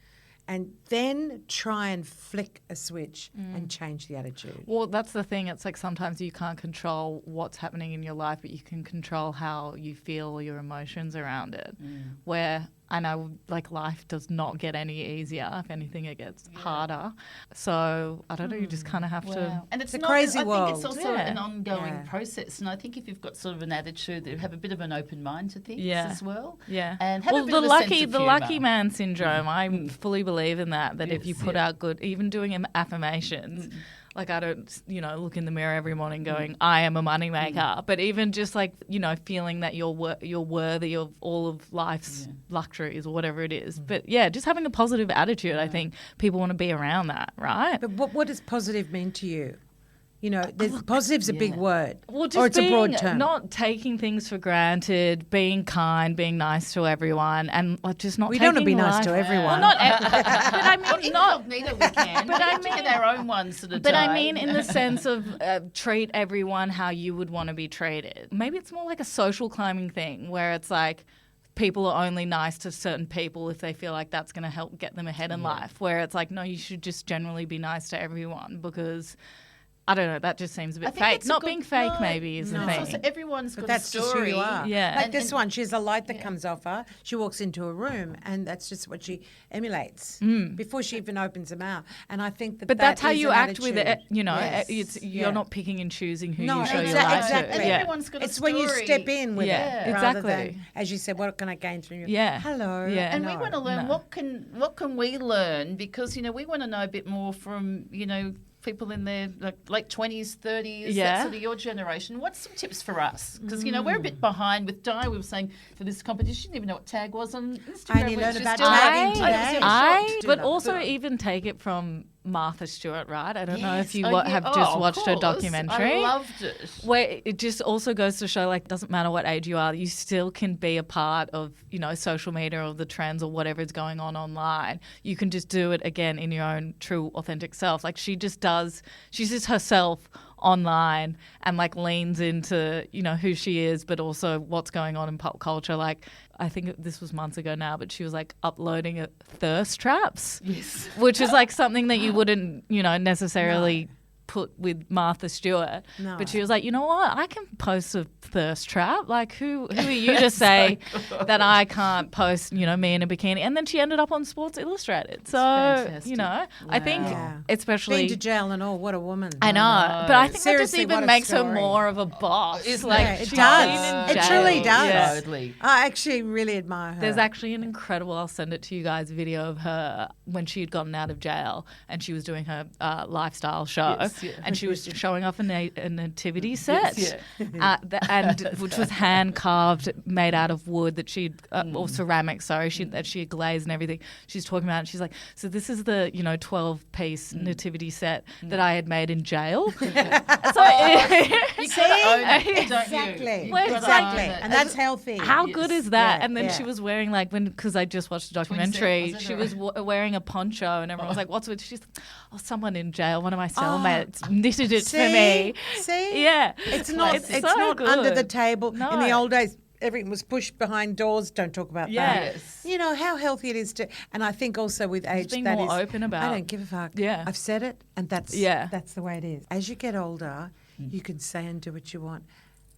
Speaker 2: And then try and flick a switch and change the attitude.
Speaker 4: Well, that's the thing. It's like sometimes you can't control what's happening in your life, but you can control how you feel or your emotions around it. Where I know, like, life does not get any easier. If anything, it gets harder. So I don't know. You just kind of have to.
Speaker 3: And it's
Speaker 2: a
Speaker 3: not,
Speaker 2: crazy
Speaker 3: I think it's
Speaker 2: world.
Speaker 3: also
Speaker 4: Yeah.
Speaker 3: an ongoing
Speaker 2: Yeah.
Speaker 3: process. And I think if you've got sort of an attitude that have a bit of an open mind to things
Speaker 4: Yeah.
Speaker 3: as well.
Speaker 4: Yeah.
Speaker 3: And have
Speaker 4: well,
Speaker 3: a bit
Speaker 4: the
Speaker 3: of a
Speaker 4: lucky,
Speaker 3: sense of
Speaker 4: the
Speaker 3: humour.
Speaker 4: lucky man syndrome. I fully believe in that. That if you
Speaker 3: Yes,
Speaker 4: put
Speaker 3: yeah.
Speaker 4: out good, even doing affirmations. Like, I don't, you know, look in the mirror every morning going, I am a moneymaker. But even just like, you know, feeling that you're worthy of all of life's luxuries or whatever it is. But yeah, just having a positive attitude. I think people want to be around that, right?
Speaker 2: But what does positive mean to you? You know, positive's a big word.
Speaker 4: Well, just
Speaker 2: or it's
Speaker 4: being,
Speaker 2: a broad term.
Speaker 4: not taking things for granted, being kind, being nice to everyone, and like just not.
Speaker 2: We don't want to be
Speaker 4: taking
Speaker 2: nice
Speaker 4: life-
Speaker 2: to everyone.
Speaker 4: Well, not, but I mean, not.
Speaker 3: Incognito we can.
Speaker 4: But I
Speaker 3: have to
Speaker 4: mean-
Speaker 3: get our own ones at a
Speaker 4: But
Speaker 3: time.
Speaker 4: I mean, in the sense of treat everyone how you would want to be treated. Maybe it's more like a social climbing thing where it's like people are only nice to certain people if they feel like that's going to help get them ahead in life. Where it's like, no, you should just generally be nice to everyone because. I don't know. That just seems a
Speaker 3: I
Speaker 4: bit
Speaker 3: think
Speaker 4: fake.
Speaker 3: it's a
Speaker 4: Not
Speaker 3: good-
Speaker 4: being fake,
Speaker 3: no,
Speaker 4: maybe, is the
Speaker 3: no.
Speaker 4: thing.
Speaker 3: Also, everyone's got
Speaker 2: But that's
Speaker 3: a
Speaker 2: just
Speaker 3: story.
Speaker 2: who you are.
Speaker 4: Yeah.
Speaker 2: Like
Speaker 3: And-
Speaker 2: this
Speaker 3: and-
Speaker 2: one, she has a light that comes off her. She walks into a room, and that's just what she emulates before she even opens her mouth. And I think that.
Speaker 4: But that's how
Speaker 2: is
Speaker 4: you
Speaker 2: an
Speaker 4: act with it.
Speaker 2: attitude.
Speaker 4: You know,
Speaker 2: Yes.
Speaker 4: you're not picking and choosing who
Speaker 2: No,
Speaker 4: you show your
Speaker 2: exactly.
Speaker 4: life
Speaker 2: Exactly.
Speaker 4: to.
Speaker 3: And
Speaker 4: Yeah.
Speaker 3: everyone's got a
Speaker 2: It's
Speaker 3: story.
Speaker 2: when you step in with
Speaker 4: Yeah,
Speaker 2: it, rather
Speaker 4: exactly.
Speaker 2: than, as you said, what can I gain from you?
Speaker 4: Yeah.
Speaker 2: Hello.
Speaker 4: Yeah.
Speaker 3: And
Speaker 2: no.
Speaker 3: we want to learn
Speaker 4: No.
Speaker 3: what can we learn, because you know we want to know a bit more from, you know, people in their like late 20s, 30s,
Speaker 4: Yeah.
Speaker 3: that sort of your generation. What's some tips for us? Because you know we're a bit behind with Di. We were saying for this competition, didn't even know what tag was on Instagram.
Speaker 2: I only
Speaker 3: which
Speaker 2: learned
Speaker 3: is
Speaker 2: about
Speaker 3: still-
Speaker 2: tagging today.
Speaker 3: I was
Speaker 4: I
Speaker 3: shocked.
Speaker 4: but also even take it from Martha Stewart, right? I don't know if you have just
Speaker 3: of
Speaker 4: watched her
Speaker 3: course.
Speaker 4: documentary.
Speaker 3: I loved it.
Speaker 4: Where it just also goes to show, like, doesn't matter what age you are, you still can be a part of, you know, social media or the trends or whatever is going on online. You can just do it again in your own true, authentic self. Like, she's just herself online and like leans into, you know, who she is, but also what's going on in pop culture. Like, I think this was months ago now, but she was like uploading thirst traps,
Speaker 3: Yes.
Speaker 4: which is like something that you wouldn't, you know, necessarily put with Martha Stewart.
Speaker 2: No.
Speaker 4: But she was like, you know what? I can post a thirst trap. Like, who are you to say that I can't post, you know, me in a bikini? And then she ended up on Sports Illustrated. So,
Speaker 3: fantastic.
Speaker 4: you know, I think
Speaker 2: Yeah.
Speaker 4: especially...
Speaker 2: Been to jail and all. What a woman.
Speaker 4: I know, but I think
Speaker 2: Seriously,
Speaker 4: that just
Speaker 2: what
Speaker 4: even
Speaker 2: a
Speaker 4: makes her
Speaker 2: story.
Speaker 4: more of a boss.
Speaker 3: Isn't
Speaker 4: like,
Speaker 3: it?
Speaker 2: It
Speaker 4: she's
Speaker 2: does.
Speaker 4: been in
Speaker 2: It
Speaker 4: jail.
Speaker 2: truly does.
Speaker 4: Yeah.
Speaker 3: Totally.
Speaker 2: I actually really admire her.
Speaker 4: There's actually an incredible, I'll send it to you guys, video of her when she had gotten out of jail and she was doing her lifestyle show.
Speaker 3: Yes, yeah.
Speaker 4: And she was showing off a nativity set,
Speaker 3: Yes,
Speaker 4: which was hand carved, made out of wood that she'd, or ceramic, sorry, that she had glazed and everything. She's talking about it. And she's like, so this is the, you know, 12-piece nativity set that I had made in jail. So
Speaker 3: You gotta own it, don't
Speaker 2: Exactly.
Speaker 3: you?
Speaker 4: Well,
Speaker 3: You've gotta
Speaker 2: Exactly.
Speaker 3: own it.
Speaker 2: And that's healthy.
Speaker 4: How
Speaker 3: Yes.
Speaker 4: good is that?
Speaker 2: Yeah,
Speaker 4: And then
Speaker 2: yeah.
Speaker 4: she was wearing like because I just watched the documentary,
Speaker 3: was it
Speaker 4: she
Speaker 3: or-
Speaker 4: was wearing a poncho, and everyone was like, "What's with?" She's like, "Oh, someone in jail, one of my cellmates it's knitted it
Speaker 2: See?
Speaker 4: for me.
Speaker 2: See?
Speaker 4: Yeah.
Speaker 2: It's not.
Speaker 4: It's
Speaker 2: It's
Speaker 4: so
Speaker 2: not under the
Speaker 4: good.
Speaker 2: table.
Speaker 4: No.
Speaker 2: In the old days, everything was pushed behind doors. Don't talk about that.
Speaker 3: Yes.
Speaker 2: You know how healthy it is to. And I think also with age,
Speaker 4: being
Speaker 2: that
Speaker 4: more
Speaker 2: is.
Speaker 4: open about-
Speaker 2: I don't give a fuck.
Speaker 4: Yeah.
Speaker 2: I've said it, and that's the way it is. As you get older, you can say and do what you want.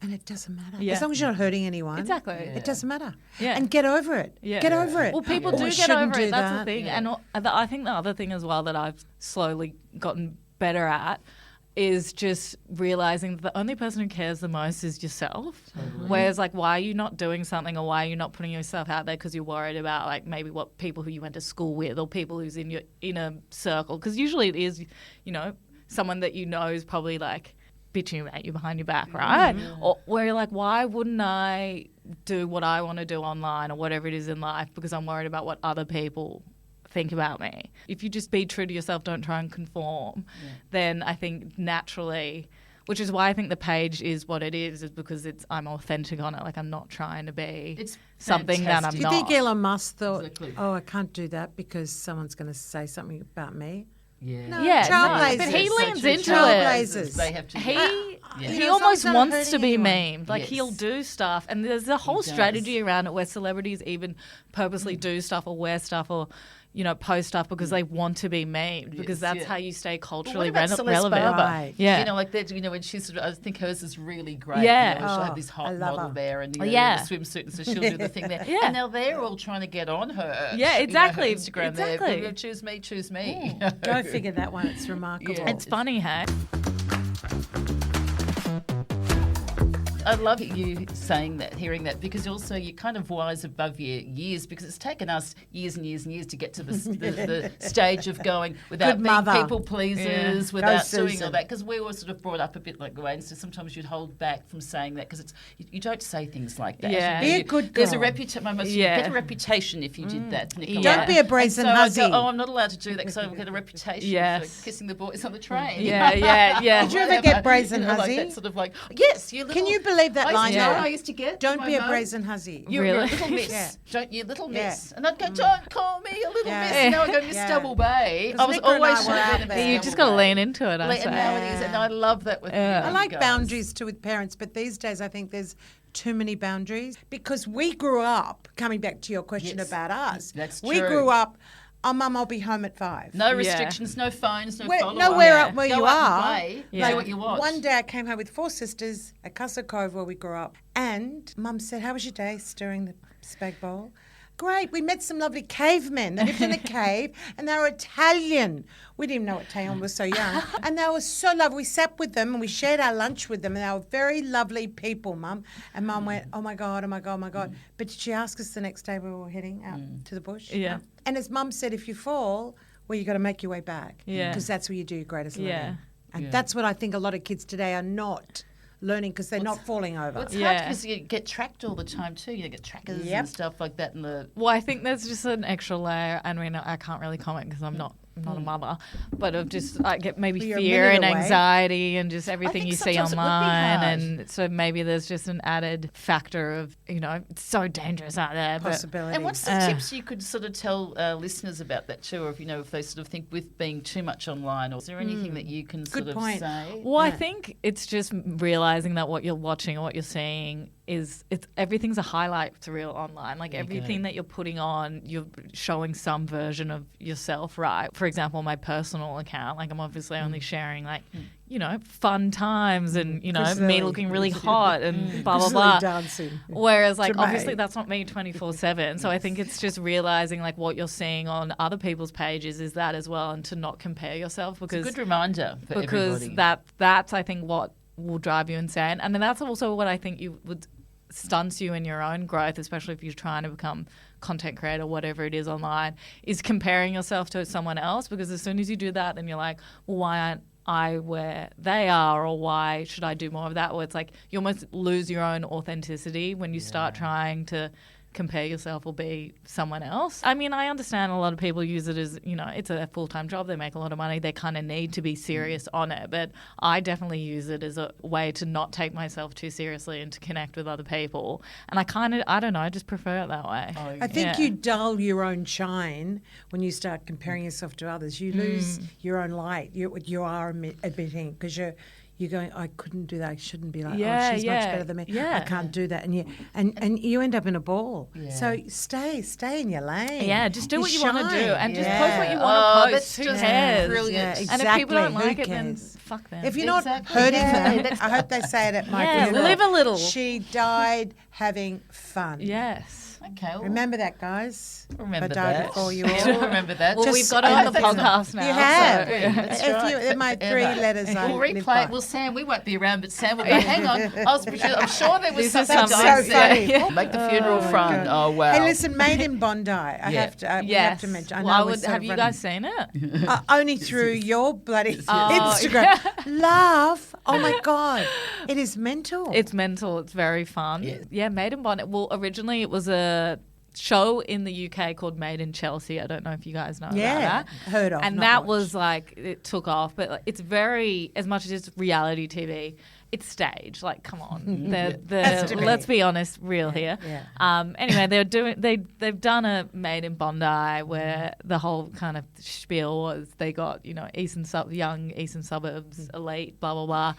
Speaker 2: And it doesn't matter.
Speaker 4: Yeah.
Speaker 2: As long as you're not hurting anyone.
Speaker 4: Exactly.
Speaker 2: It doesn't matter.
Speaker 4: Yeah.
Speaker 2: And get over it.
Speaker 4: Yeah.
Speaker 2: Get over it.
Speaker 4: Well, people
Speaker 2: Oh,
Speaker 4: do
Speaker 2: I
Speaker 4: get
Speaker 2: shouldn't
Speaker 4: over
Speaker 2: do
Speaker 4: it. That's
Speaker 2: that.
Speaker 4: the thing. And I think the other thing as well that I've slowly gotten better at is just realizing that the only person who cares the most is yourself. Whereas, like, why are you not doing something, or why are you not putting yourself out there because you're worried about, like, maybe what people who you went to school with or people who's in your inner circle? Because usually it is, you know, someone that you know is probably, like, bitching about you behind your back, right? Or where you're like, why wouldn't I do what I want to do online or whatever it is in life because I'm worried about what other people think about me? If you just be true to yourself, don't try and conform, then I think naturally, which is why I think the page is what it is because I'm authentic on it. Like, I'm not trying to be
Speaker 3: It's
Speaker 4: something that I'm
Speaker 3: fantastic.
Speaker 2: Do you
Speaker 4: not.
Speaker 2: think Elon Musk thought,
Speaker 3: Exactly.
Speaker 2: oh, I can't do that because someone's going to say something about me?
Speaker 3: Yeah.
Speaker 2: No,
Speaker 4: Yeah,
Speaker 2: trailblazers.
Speaker 4: but he leans
Speaker 3: true.
Speaker 4: into
Speaker 2: Trailblazers.
Speaker 3: They have to.
Speaker 4: He
Speaker 2: You
Speaker 4: he
Speaker 2: know,
Speaker 4: almost
Speaker 2: someone's not
Speaker 4: wants to
Speaker 2: hurting
Speaker 4: be
Speaker 2: anyone.
Speaker 4: memed. Like,
Speaker 3: Yes.
Speaker 4: he'll do stuff, and there's a whole
Speaker 3: does.
Speaker 4: strategy around it where celebrities even purposely do stuff or wear stuff or, you know, post stuff because they want to be memed because
Speaker 3: Yes,
Speaker 4: that's
Speaker 3: yeah.
Speaker 4: how you stay
Speaker 3: Well,
Speaker 4: culturally
Speaker 3: what about Celeste
Speaker 4: relevant.
Speaker 3: Barber?
Speaker 2: Right.
Speaker 4: Yeah.
Speaker 3: You know, like that. You know, when she's sort of, I think hers is really great.
Speaker 4: Yeah.
Speaker 3: You know, she'll
Speaker 2: Oh,
Speaker 3: have this
Speaker 2: I
Speaker 3: hot
Speaker 2: love
Speaker 3: model
Speaker 2: her.
Speaker 3: there, and you know,
Speaker 4: Yeah.
Speaker 3: the swimsuit, and so she'll do the thing there.
Speaker 4: Yeah.
Speaker 3: And now they're all trying to get on her.
Speaker 4: Yeah, exactly,
Speaker 3: You know, her Instagram
Speaker 4: exactly.
Speaker 3: there. Choose me, choose me.
Speaker 2: Go figure that one. It's remarkable.
Speaker 3: Yeah.
Speaker 4: It's funny, hey?
Speaker 3: I love you saying that, hearing that, because also you're kind of wise above your years, because it's taken us years and years and years to get to the stage of going without
Speaker 2: Good
Speaker 3: being
Speaker 2: mother.
Speaker 3: people pleasers, without
Speaker 2: Go,
Speaker 3: doing all
Speaker 2: Susan.
Speaker 3: that, because we were sort of brought up a bit like Wayne, so sometimes you'd hold back from saying that because it's you don't say things like that.
Speaker 4: Yeah.
Speaker 3: You know,
Speaker 2: Be a good
Speaker 3: There's a
Speaker 2: girl.
Speaker 3: reputation. You
Speaker 4: Yeah.
Speaker 3: get a reputation if you did that, Nicola.
Speaker 4: Yeah.
Speaker 2: Don't be a brazen
Speaker 3: and so
Speaker 2: hussy.
Speaker 3: I go, oh, I'm not allowed to do that because I get a reputation
Speaker 4: Yes.
Speaker 3: for kissing the boys on the train.
Speaker 4: Yeah, yeah, yeah.
Speaker 2: Did you ever get brazen
Speaker 3: You know, like
Speaker 2: hussy?
Speaker 3: that sort of like, yes, you little...
Speaker 2: Can you believe that
Speaker 3: I
Speaker 2: line?
Speaker 3: used to,
Speaker 4: Yeah.
Speaker 3: know what I used to get.
Speaker 2: Don't
Speaker 3: my
Speaker 2: be a
Speaker 3: mum?
Speaker 2: brazen hussy.
Speaker 3: You're a
Speaker 4: Really?
Speaker 3: little miss.
Speaker 2: Yeah.
Speaker 3: Don't you, little
Speaker 2: Yeah.
Speaker 3: miss? And I'd go, don't call me a little
Speaker 2: Yeah.
Speaker 3: miss. And now I go, Miss
Speaker 2: Yeah.
Speaker 3: Double Bay.
Speaker 2: 'Cause
Speaker 3: I was
Speaker 2: Nicola and I
Speaker 3: always
Speaker 2: were
Speaker 3: should have
Speaker 2: out
Speaker 3: been a
Speaker 2: there.
Speaker 3: Miss
Speaker 4: You
Speaker 3: Double
Speaker 4: just got to
Speaker 3: Bay.
Speaker 4: lean into it, I
Speaker 3: And
Speaker 4: say.
Speaker 3: now it is, and I love that with
Speaker 4: Yeah.
Speaker 3: you
Speaker 2: I like
Speaker 3: guys.
Speaker 2: boundaries too with parents, but these days I think there's too many boundaries because we grew up, coming back to your question
Speaker 3: Yes.
Speaker 2: about us,
Speaker 3: That's
Speaker 2: we
Speaker 3: true.
Speaker 2: grew up, oh, Mum, I'll be home at 5.
Speaker 3: No
Speaker 4: Yeah.
Speaker 3: restrictions, no phones, no
Speaker 2: Where,
Speaker 3: follow-up.
Speaker 2: nowhere
Speaker 4: Yeah.
Speaker 2: up where
Speaker 3: Go
Speaker 2: you
Speaker 3: out and
Speaker 2: are.
Speaker 3: play,
Speaker 4: Yeah.
Speaker 3: do what you want.
Speaker 2: One day I came home with 4 sisters at Castle Cove where we grew up, and Mum said, "How was your day?" Stirring the spag bowl. Great. We met some lovely cavemen. They lived in a cave, and they were Italian. We didn't even know Italian. We were so young, and they were so lovely. We sat with them and we shared our lunch with them, and they were very lovely people, Mum. And Mum went, "Oh my God, oh my God, oh my God!" But did she ask us the next day we were heading out to the bush?
Speaker 4: Yeah.
Speaker 2: No. And as Mum said, if you fall, well, you got to make your way back.
Speaker 4: Yeah.
Speaker 2: Because that's where you do your greatest learning.
Speaker 4: Yeah.
Speaker 2: And
Speaker 3: Yeah.
Speaker 2: that's what I think a lot of kids today are not learning because they're not falling over.
Speaker 3: Well, it's
Speaker 4: Yeah.
Speaker 3: hard because you get tracked all the time too. You get trackers
Speaker 2: Yep.
Speaker 3: and stuff like that. And the
Speaker 4: Well, I think there's just an extra layer. I mean, I can't really comment because I'm not a mother, but of just I get maybe
Speaker 2: Well, you're a
Speaker 4: fear
Speaker 2: minute
Speaker 4: and
Speaker 2: away.
Speaker 4: anxiety and just everything
Speaker 3: think
Speaker 4: you see
Speaker 3: sometimes it would be
Speaker 4: online,
Speaker 3: hard.
Speaker 4: and so maybe there's just an added factor of it's so dangerous out there. But
Speaker 2: Possibility.
Speaker 3: And what's the tips you could sort of tell listeners about that too, or if they sort of think with being too much online, or is there anything that you can sort
Speaker 2: Good
Speaker 3: of
Speaker 2: point.
Speaker 3: say?
Speaker 4: Well, I think it's just realizing that what you're watching or what you're seeing is everything's a highlight reel online. Like everything that you're putting on, you're showing some version of yourself, right? For example, my personal account, like I'm obviously only sharing fun times and me
Speaker 2: Grizzly.
Speaker 4: looking really hot and blah blah
Speaker 2: Grizzly
Speaker 4: blah.
Speaker 2: dancing.
Speaker 4: Whereas, like,
Speaker 2: Jermaine.
Speaker 4: obviously that's not me 24/7. So I think it's just realizing, like, what you're seeing on other people's pages is that as well, and to not compare yourself
Speaker 3: It's a
Speaker 4: because
Speaker 3: good reminder for everybody.
Speaker 4: that's I think what will drive you insane. And then that's also what I think stunts you in your own growth, especially if you're trying to become content creator, whatever it is online, is comparing yourself to someone else, because as soon as you do that, then you're like, well, why aren't I where they are, or why should I do more of that? Or it's like you almost lose your own authenticity when you start trying to compare yourself or be someone else. I mean, I understand a lot of people use it as, it's a full-time job. They make a lot of money. They kind of need to be serious on it. But I definitely use it as a way to not take myself too seriously and to connect with other people. And I don't know, I just prefer it that way.
Speaker 2: I think you dull your own shine when you start comparing yourself to others. You lose your own light. You are admitting because you're going, I couldn't do that. I shouldn't be like, she's much better than me.
Speaker 4: Yeah.
Speaker 2: I can't do that. And you end up in a ball. Yeah. So stay in your lane.
Speaker 4: Yeah, just do what you want to do and just post what you want to post. Who
Speaker 3: just
Speaker 4: cares?
Speaker 3: Brilliant.
Speaker 2: Yeah, exactly.
Speaker 4: And if people don't like
Speaker 2: Who
Speaker 4: it, then
Speaker 2: cares?
Speaker 4: fuck them.
Speaker 2: If you're not hurting them, I hope they say it at my funeral.
Speaker 4: Live a little.
Speaker 2: She died having fun.
Speaker 4: Yes.
Speaker 3: Okay. Well,
Speaker 2: Remember that, guys.
Speaker 3: remember
Speaker 2: I died
Speaker 3: that.
Speaker 2: before you all.
Speaker 3: Yeah, remember that.
Speaker 4: Well, we've got it on the podcast now.
Speaker 2: You have.
Speaker 4: So, yeah.
Speaker 3: That's
Speaker 2: If
Speaker 3: right.
Speaker 2: they're my three
Speaker 3: Forever.
Speaker 2: letters I
Speaker 3: We'll
Speaker 2: live
Speaker 3: replay
Speaker 2: by.
Speaker 3: it. Well, Sam, we won't be around, but Sam will go, hang on. I'm sure there was
Speaker 4: This is
Speaker 3: something
Speaker 4: something
Speaker 3: nice
Speaker 2: so
Speaker 3: there.
Speaker 2: funny.
Speaker 3: Yeah. Make the funeral front. Oh, wow.
Speaker 2: Hey, listen, Made in Bondi. We have to mention. I know
Speaker 4: have you guys seen it?
Speaker 2: only through your bloody
Speaker 4: Oh,
Speaker 2: Instagram.
Speaker 4: yeah.
Speaker 2: Laugh. Oh, my God. It is mental.
Speaker 4: It's mental. It's very fun. Yeah, Made in Bonnet. Well, originally it was a show in the UK called Made in Chelsea. I don't know if you guys know about that.
Speaker 2: Heard of.
Speaker 4: And
Speaker 2: not
Speaker 4: that
Speaker 2: watched.
Speaker 4: was like, it took off. But like, it's very, as much as it's reality TV, it's staged. Like, come on.
Speaker 2: Has to be.
Speaker 4: Let's be honest, real here.
Speaker 2: Yeah.
Speaker 4: Anyway, they've done a Made in Bondi where the whole kind of spiel was they got, young eastern suburbs, elite, blah, blah, blah.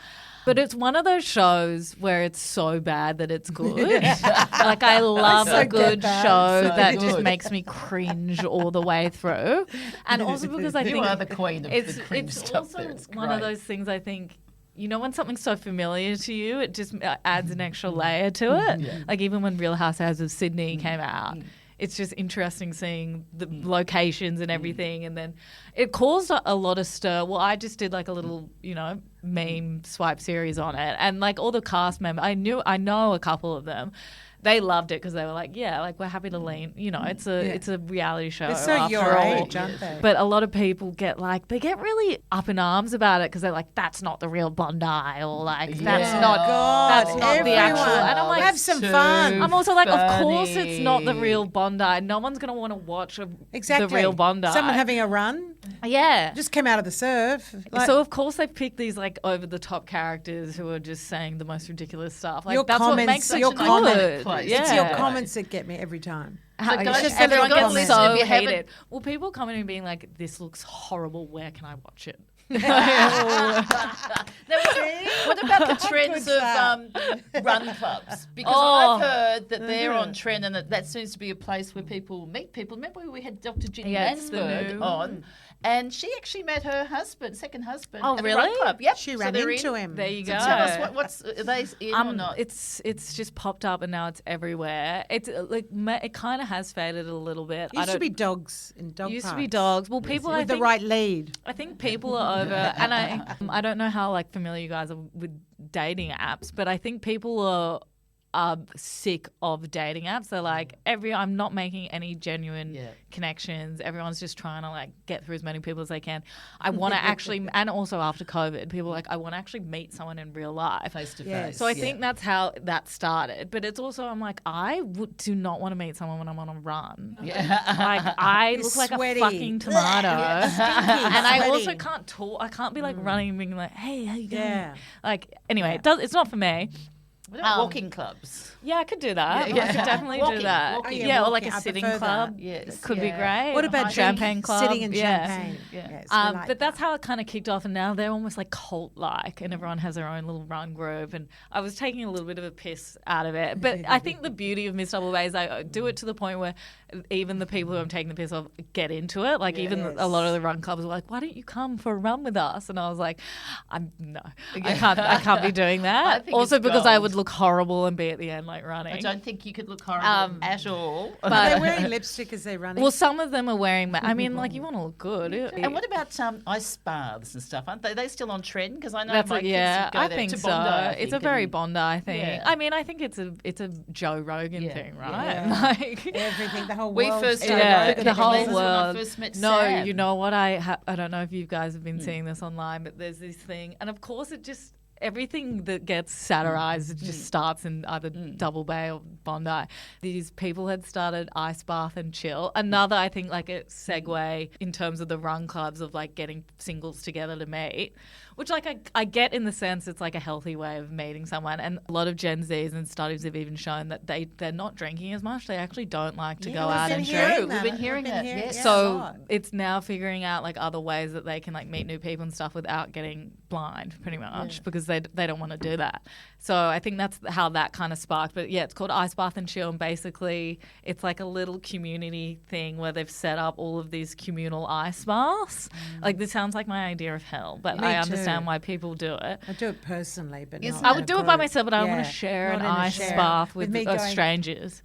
Speaker 4: But it's one of those shows where it's so bad that it's good. Like, I love a good show that just makes me cringe all the way through. And also because I think
Speaker 3: you are the queen of
Speaker 4: it's
Speaker 3: the cringe
Speaker 4: it's
Speaker 3: stuff.
Speaker 4: also
Speaker 3: There. It's
Speaker 4: one of
Speaker 3: great.
Speaker 4: those things I think, when something's so familiar to you, it just adds an extra layer to it.
Speaker 3: Yeah.
Speaker 4: Like even when Real Housewives of Sydney came out, it's just interesting seeing the locations and everything. And then it caused a lot of stir. Well, I just did like a little, meme swipe series on it. And like all the cast members, I know a couple of them. They loved it because they were like, we're happy to lean. It's a reality show.
Speaker 2: It's so
Speaker 4: after
Speaker 2: your
Speaker 4: all.
Speaker 2: age, aren't they?
Speaker 4: But a lot of people get really up in arms about it because they're like, that's not the real Bondi, or like that's not the actual. And I'm like,
Speaker 2: have some fun.
Speaker 4: I'm also like, of course it's not the real Bondi. No one's gonna want to watch the real Bondi.
Speaker 2: Someone having a run.
Speaker 4: Yeah.
Speaker 2: Just came out of the surf. Like,
Speaker 4: So of course they've picked these like over the top characters who are just saying the most ridiculous stuff. Like
Speaker 2: Your
Speaker 4: that's
Speaker 2: comments-
Speaker 4: what makes it
Speaker 2: your
Speaker 4: good.
Speaker 3: comments- It's
Speaker 4: Yeah.
Speaker 2: it's your comments that get me every time.
Speaker 4: How-
Speaker 3: So guys,
Speaker 4: just
Speaker 3: if
Speaker 4: everyone
Speaker 3: you've got
Speaker 4: gets
Speaker 3: listeners,
Speaker 4: so
Speaker 3: if you haven't-
Speaker 4: hated. Well, people coming and being like, "This looks horrible. Where can I watch it?"
Speaker 3: Now, what about the trends of run clubs? Because I've heard that they're on trend and that seems to be a place where people meet people. Remember we had Dr. Ginny
Speaker 4: it's the
Speaker 3: Mansberg
Speaker 4: new-
Speaker 3: on, and she actually met her second husband
Speaker 4: Oh,
Speaker 3: at the run
Speaker 4: really?
Speaker 3: club. Yep.
Speaker 2: She
Speaker 3: So
Speaker 2: ran
Speaker 3: they're
Speaker 2: into
Speaker 3: in.
Speaker 2: him.
Speaker 4: There you
Speaker 3: So
Speaker 4: go.
Speaker 3: tell us what's are they in or not?
Speaker 4: It's just popped up and now it's everywhere. It's like it kind of has faded a little bit.
Speaker 2: Used to be dogs in dog
Speaker 4: Used to be
Speaker 2: parks.
Speaker 4: dogs. Well, people
Speaker 2: With the right lead.
Speaker 4: I think people are over, and I don't know how like familiar you guys are with dating apps, but I think people are sick of dating apps. They're like, I'm not making any genuine connections. Everyone's just trying to like get through as many people as they can. I want to actually, and also after COVID, people are like, I want to actually meet someone in real life.
Speaker 3: Face to
Speaker 2: Yes.
Speaker 3: face.
Speaker 4: So I think that's how that started. But it's also, I'm like, do not want to meet someone when I'm on a run. Like, I look like
Speaker 2: sweaty.
Speaker 4: a fucking tomato. And I also
Speaker 2: sweaty.
Speaker 4: can't talk. I can't be like running and being like, hey, how you going?
Speaker 2: Yeah.
Speaker 4: Like, anyway, it's not for me.
Speaker 3: What about walking clubs?
Speaker 4: Yeah, I could do that.
Speaker 3: Yeah,
Speaker 4: I could definitely
Speaker 3: Walking,
Speaker 4: do that.
Speaker 3: walking.
Speaker 2: Oh, yeah,
Speaker 4: or like
Speaker 2: walking.
Speaker 4: a
Speaker 2: I
Speaker 4: sitting
Speaker 2: prefer
Speaker 4: club.
Speaker 2: that.
Speaker 3: Yes.
Speaker 4: Could be great.
Speaker 2: What about
Speaker 4: champagne club?
Speaker 2: sitting in
Speaker 4: Yeah.
Speaker 2: champagne?
Speaker 3: Yeah.
Speaker 2: Yes, we like
Speaker 4: But that's how it kind of kicked off, and now they're almost like cult-like, and everyone has their own little run group. And I was taking a little bit of a piss out of it, but I think the beauty of Miss Double Bay is I do it to the point where even the people who I'm taking the piss off get into it. Like even a lot of the run clubs were like, "Why don't you come for a run with us?" And I was like, I can't be doing
Speaker 3: I
Speaker 4: that.
Speaker 3: think
Speaker 4: Also
Speaker 3: it's
Speaker 4: because I
Speaker 3: gold.
Speaker 4: would look horrible and be at the end like running.
Speaker 3: I don't think you could look horrible at all.
Speaker 2: Are they wearing lipstick as they're running?
Speaker 4: Well, some of them are wearing. I mean, like you want to look good.
Speaker 3: And what about ice baths and stuff? Aren't they? Are they still on trend? Because I know
Speaker 4: That's
Speaker 3: my
Speaker 4: like,
Speaker 3: kids
Speaker 4: yeah,
Speaker 3: would go
Speaker 4: I
Speaker 3: there
Speaker 4: think
Speaker 3: to
Speaker 4: so.
Speaker 3: Bondi, I
Speaker 4: It's a
Speaker 3: think,
Speaker 4: very
Speaker 3: and-
Speaker 4: Bondi thing.
Speaker 3: Yeah.
Speaker 4: I mean, I think it's a Joe Rogan
Speaker 3: Yeah.
Speaker 4: thing, right?
Speaker 2: Yeah.
Speaker 4: Like
Speaker 2: everything, the whole
Speaker 3: We
Speaker 2: world.
Speaker 3: first
Speaker 2: started
Speaker 3: started
Speaker 2: looking
Speaker 4: the
Speaker 2: at
Speaker 4: whole
Speaker 2: these.
Speaker 3: when I
Speaker 4: world.
Speaker 3: first met
Speaker 4: No,
Speaker 3: Sam.
Speaker 4: you know what? I don't know if you guys have been seeing this online, but there's this thing, and of course, everything that gets satirized just starts in either Double Bay or Bondi. These people had started Ice Bath and Chill. Another, I think, like a segue in terms of the run clubs of like getting singles together to meet, which like I get in the sense it's like a healthy way of meeting someone. And a lot of Gen Zs and studies have even shown that they're not drinking as much. They actually don't like to go out and drink.
Speaker 3: We've been hearing that. Yes.
Speaker 4: So it's now figuring out like other ways that they can like meet new people and stuff without getting blind, pretty much, because they don't want to do that. So I think that's how that kind of sparked. But yeah, it's called Ice Bath and Chill, and basically it's like a little community thing where they've set up all of these communal ice baths. Like this sounds like my idea of hell, but I understand why people do it.
Speaker 2: I do it personally, but
Speaker 4: I would do it by myself, but I don't want to share an ice bath with strangers.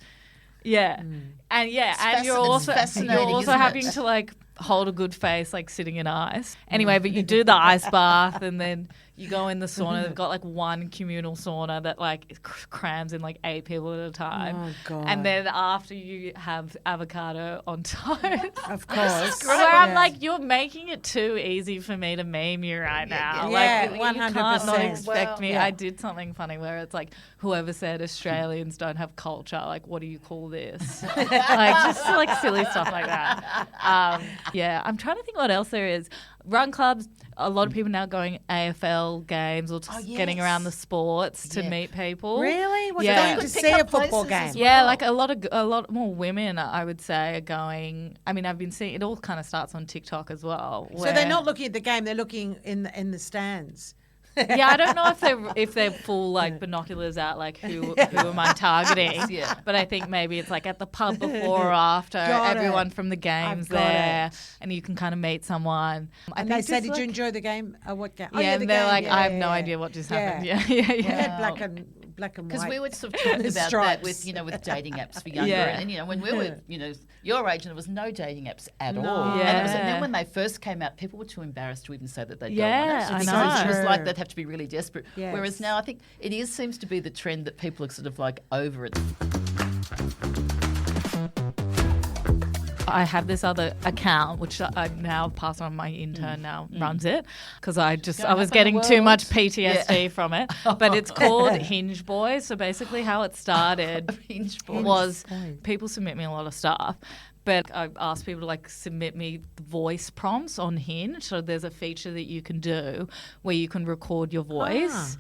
Speaker 4: Yeah. And you're also having to like hold a good face like sitting in ice. Anyway, but you do the ice bath and then you go in the sauna. They've got like one communal sauna that like crams in like 8 people at a time.
Speaker 2: Oh, God.
Speaker 4: And then after you have avocado on toast.
Speaker 2: Of course.
Speaker 4: Where I'm like, you're making it too easy for me to meme you right now.
Speaker 2: Yeah,
Speaker 4: like,
Speaker 2: 100%.
Speaker 4: You can't not expect me.
Speaker 2: Yeah.
Speaker 4: I did something funny where it's like, whoever said Australians don't have culture, like, what do you call this? Like, just like silly stuff like that. I'm trying to think what else there is. Run clubs, a lot of people now going AFL games or just getting around the sports to meet people.
Speaker 2: Really?
Speaker 4: Well,
Speaker 2: going to see a football game?
Speaker 4: Yeah, like a lot more women, I would say, are going. I mean, I've been seeing it all kind of starts on TikTok as well.
Speaker 2: So they're not looking at the game; they're looking in the stands.
Speaker 4: Yeah, I don't know if they're full like binoculars out, like who am I targeting? But I think maybe it's like at the pub before or after, everyone from the game's there, and you can kind of meet someone.
Speaker 2: And they say, "Did you enjoy the game? What game?"
Speaker 4: Yeah, and they're like, "I have no idea what just happened." Yeah.
Speaker 2: Black and white.
Speaker 3: Because we were sort of talking about that with dating apps for younger, and when we were your age, and there was no dating apps at all. And then when they first came out, people were too embarrassed to even say that they'd go on it.
Speaker 4: I
Speaker 3: Because
Speaker 4: know.
Speaker 3: it was like they'd have to be really desperate.
Speaker 2: Yes.
Speaker 3: Whereas now I think it seems to be the trend that people are sort of like over it.
Speaker 4: I have this other account, which I now pass on. My intern now runs it because I was getting too much PTSD from it. But it's called Hinge Boys. So basically how it started was people submit me a lot of stuff. But I asked people to like submit me voice prompts on Hinge. So there's a feature that you can do where you can record your voice.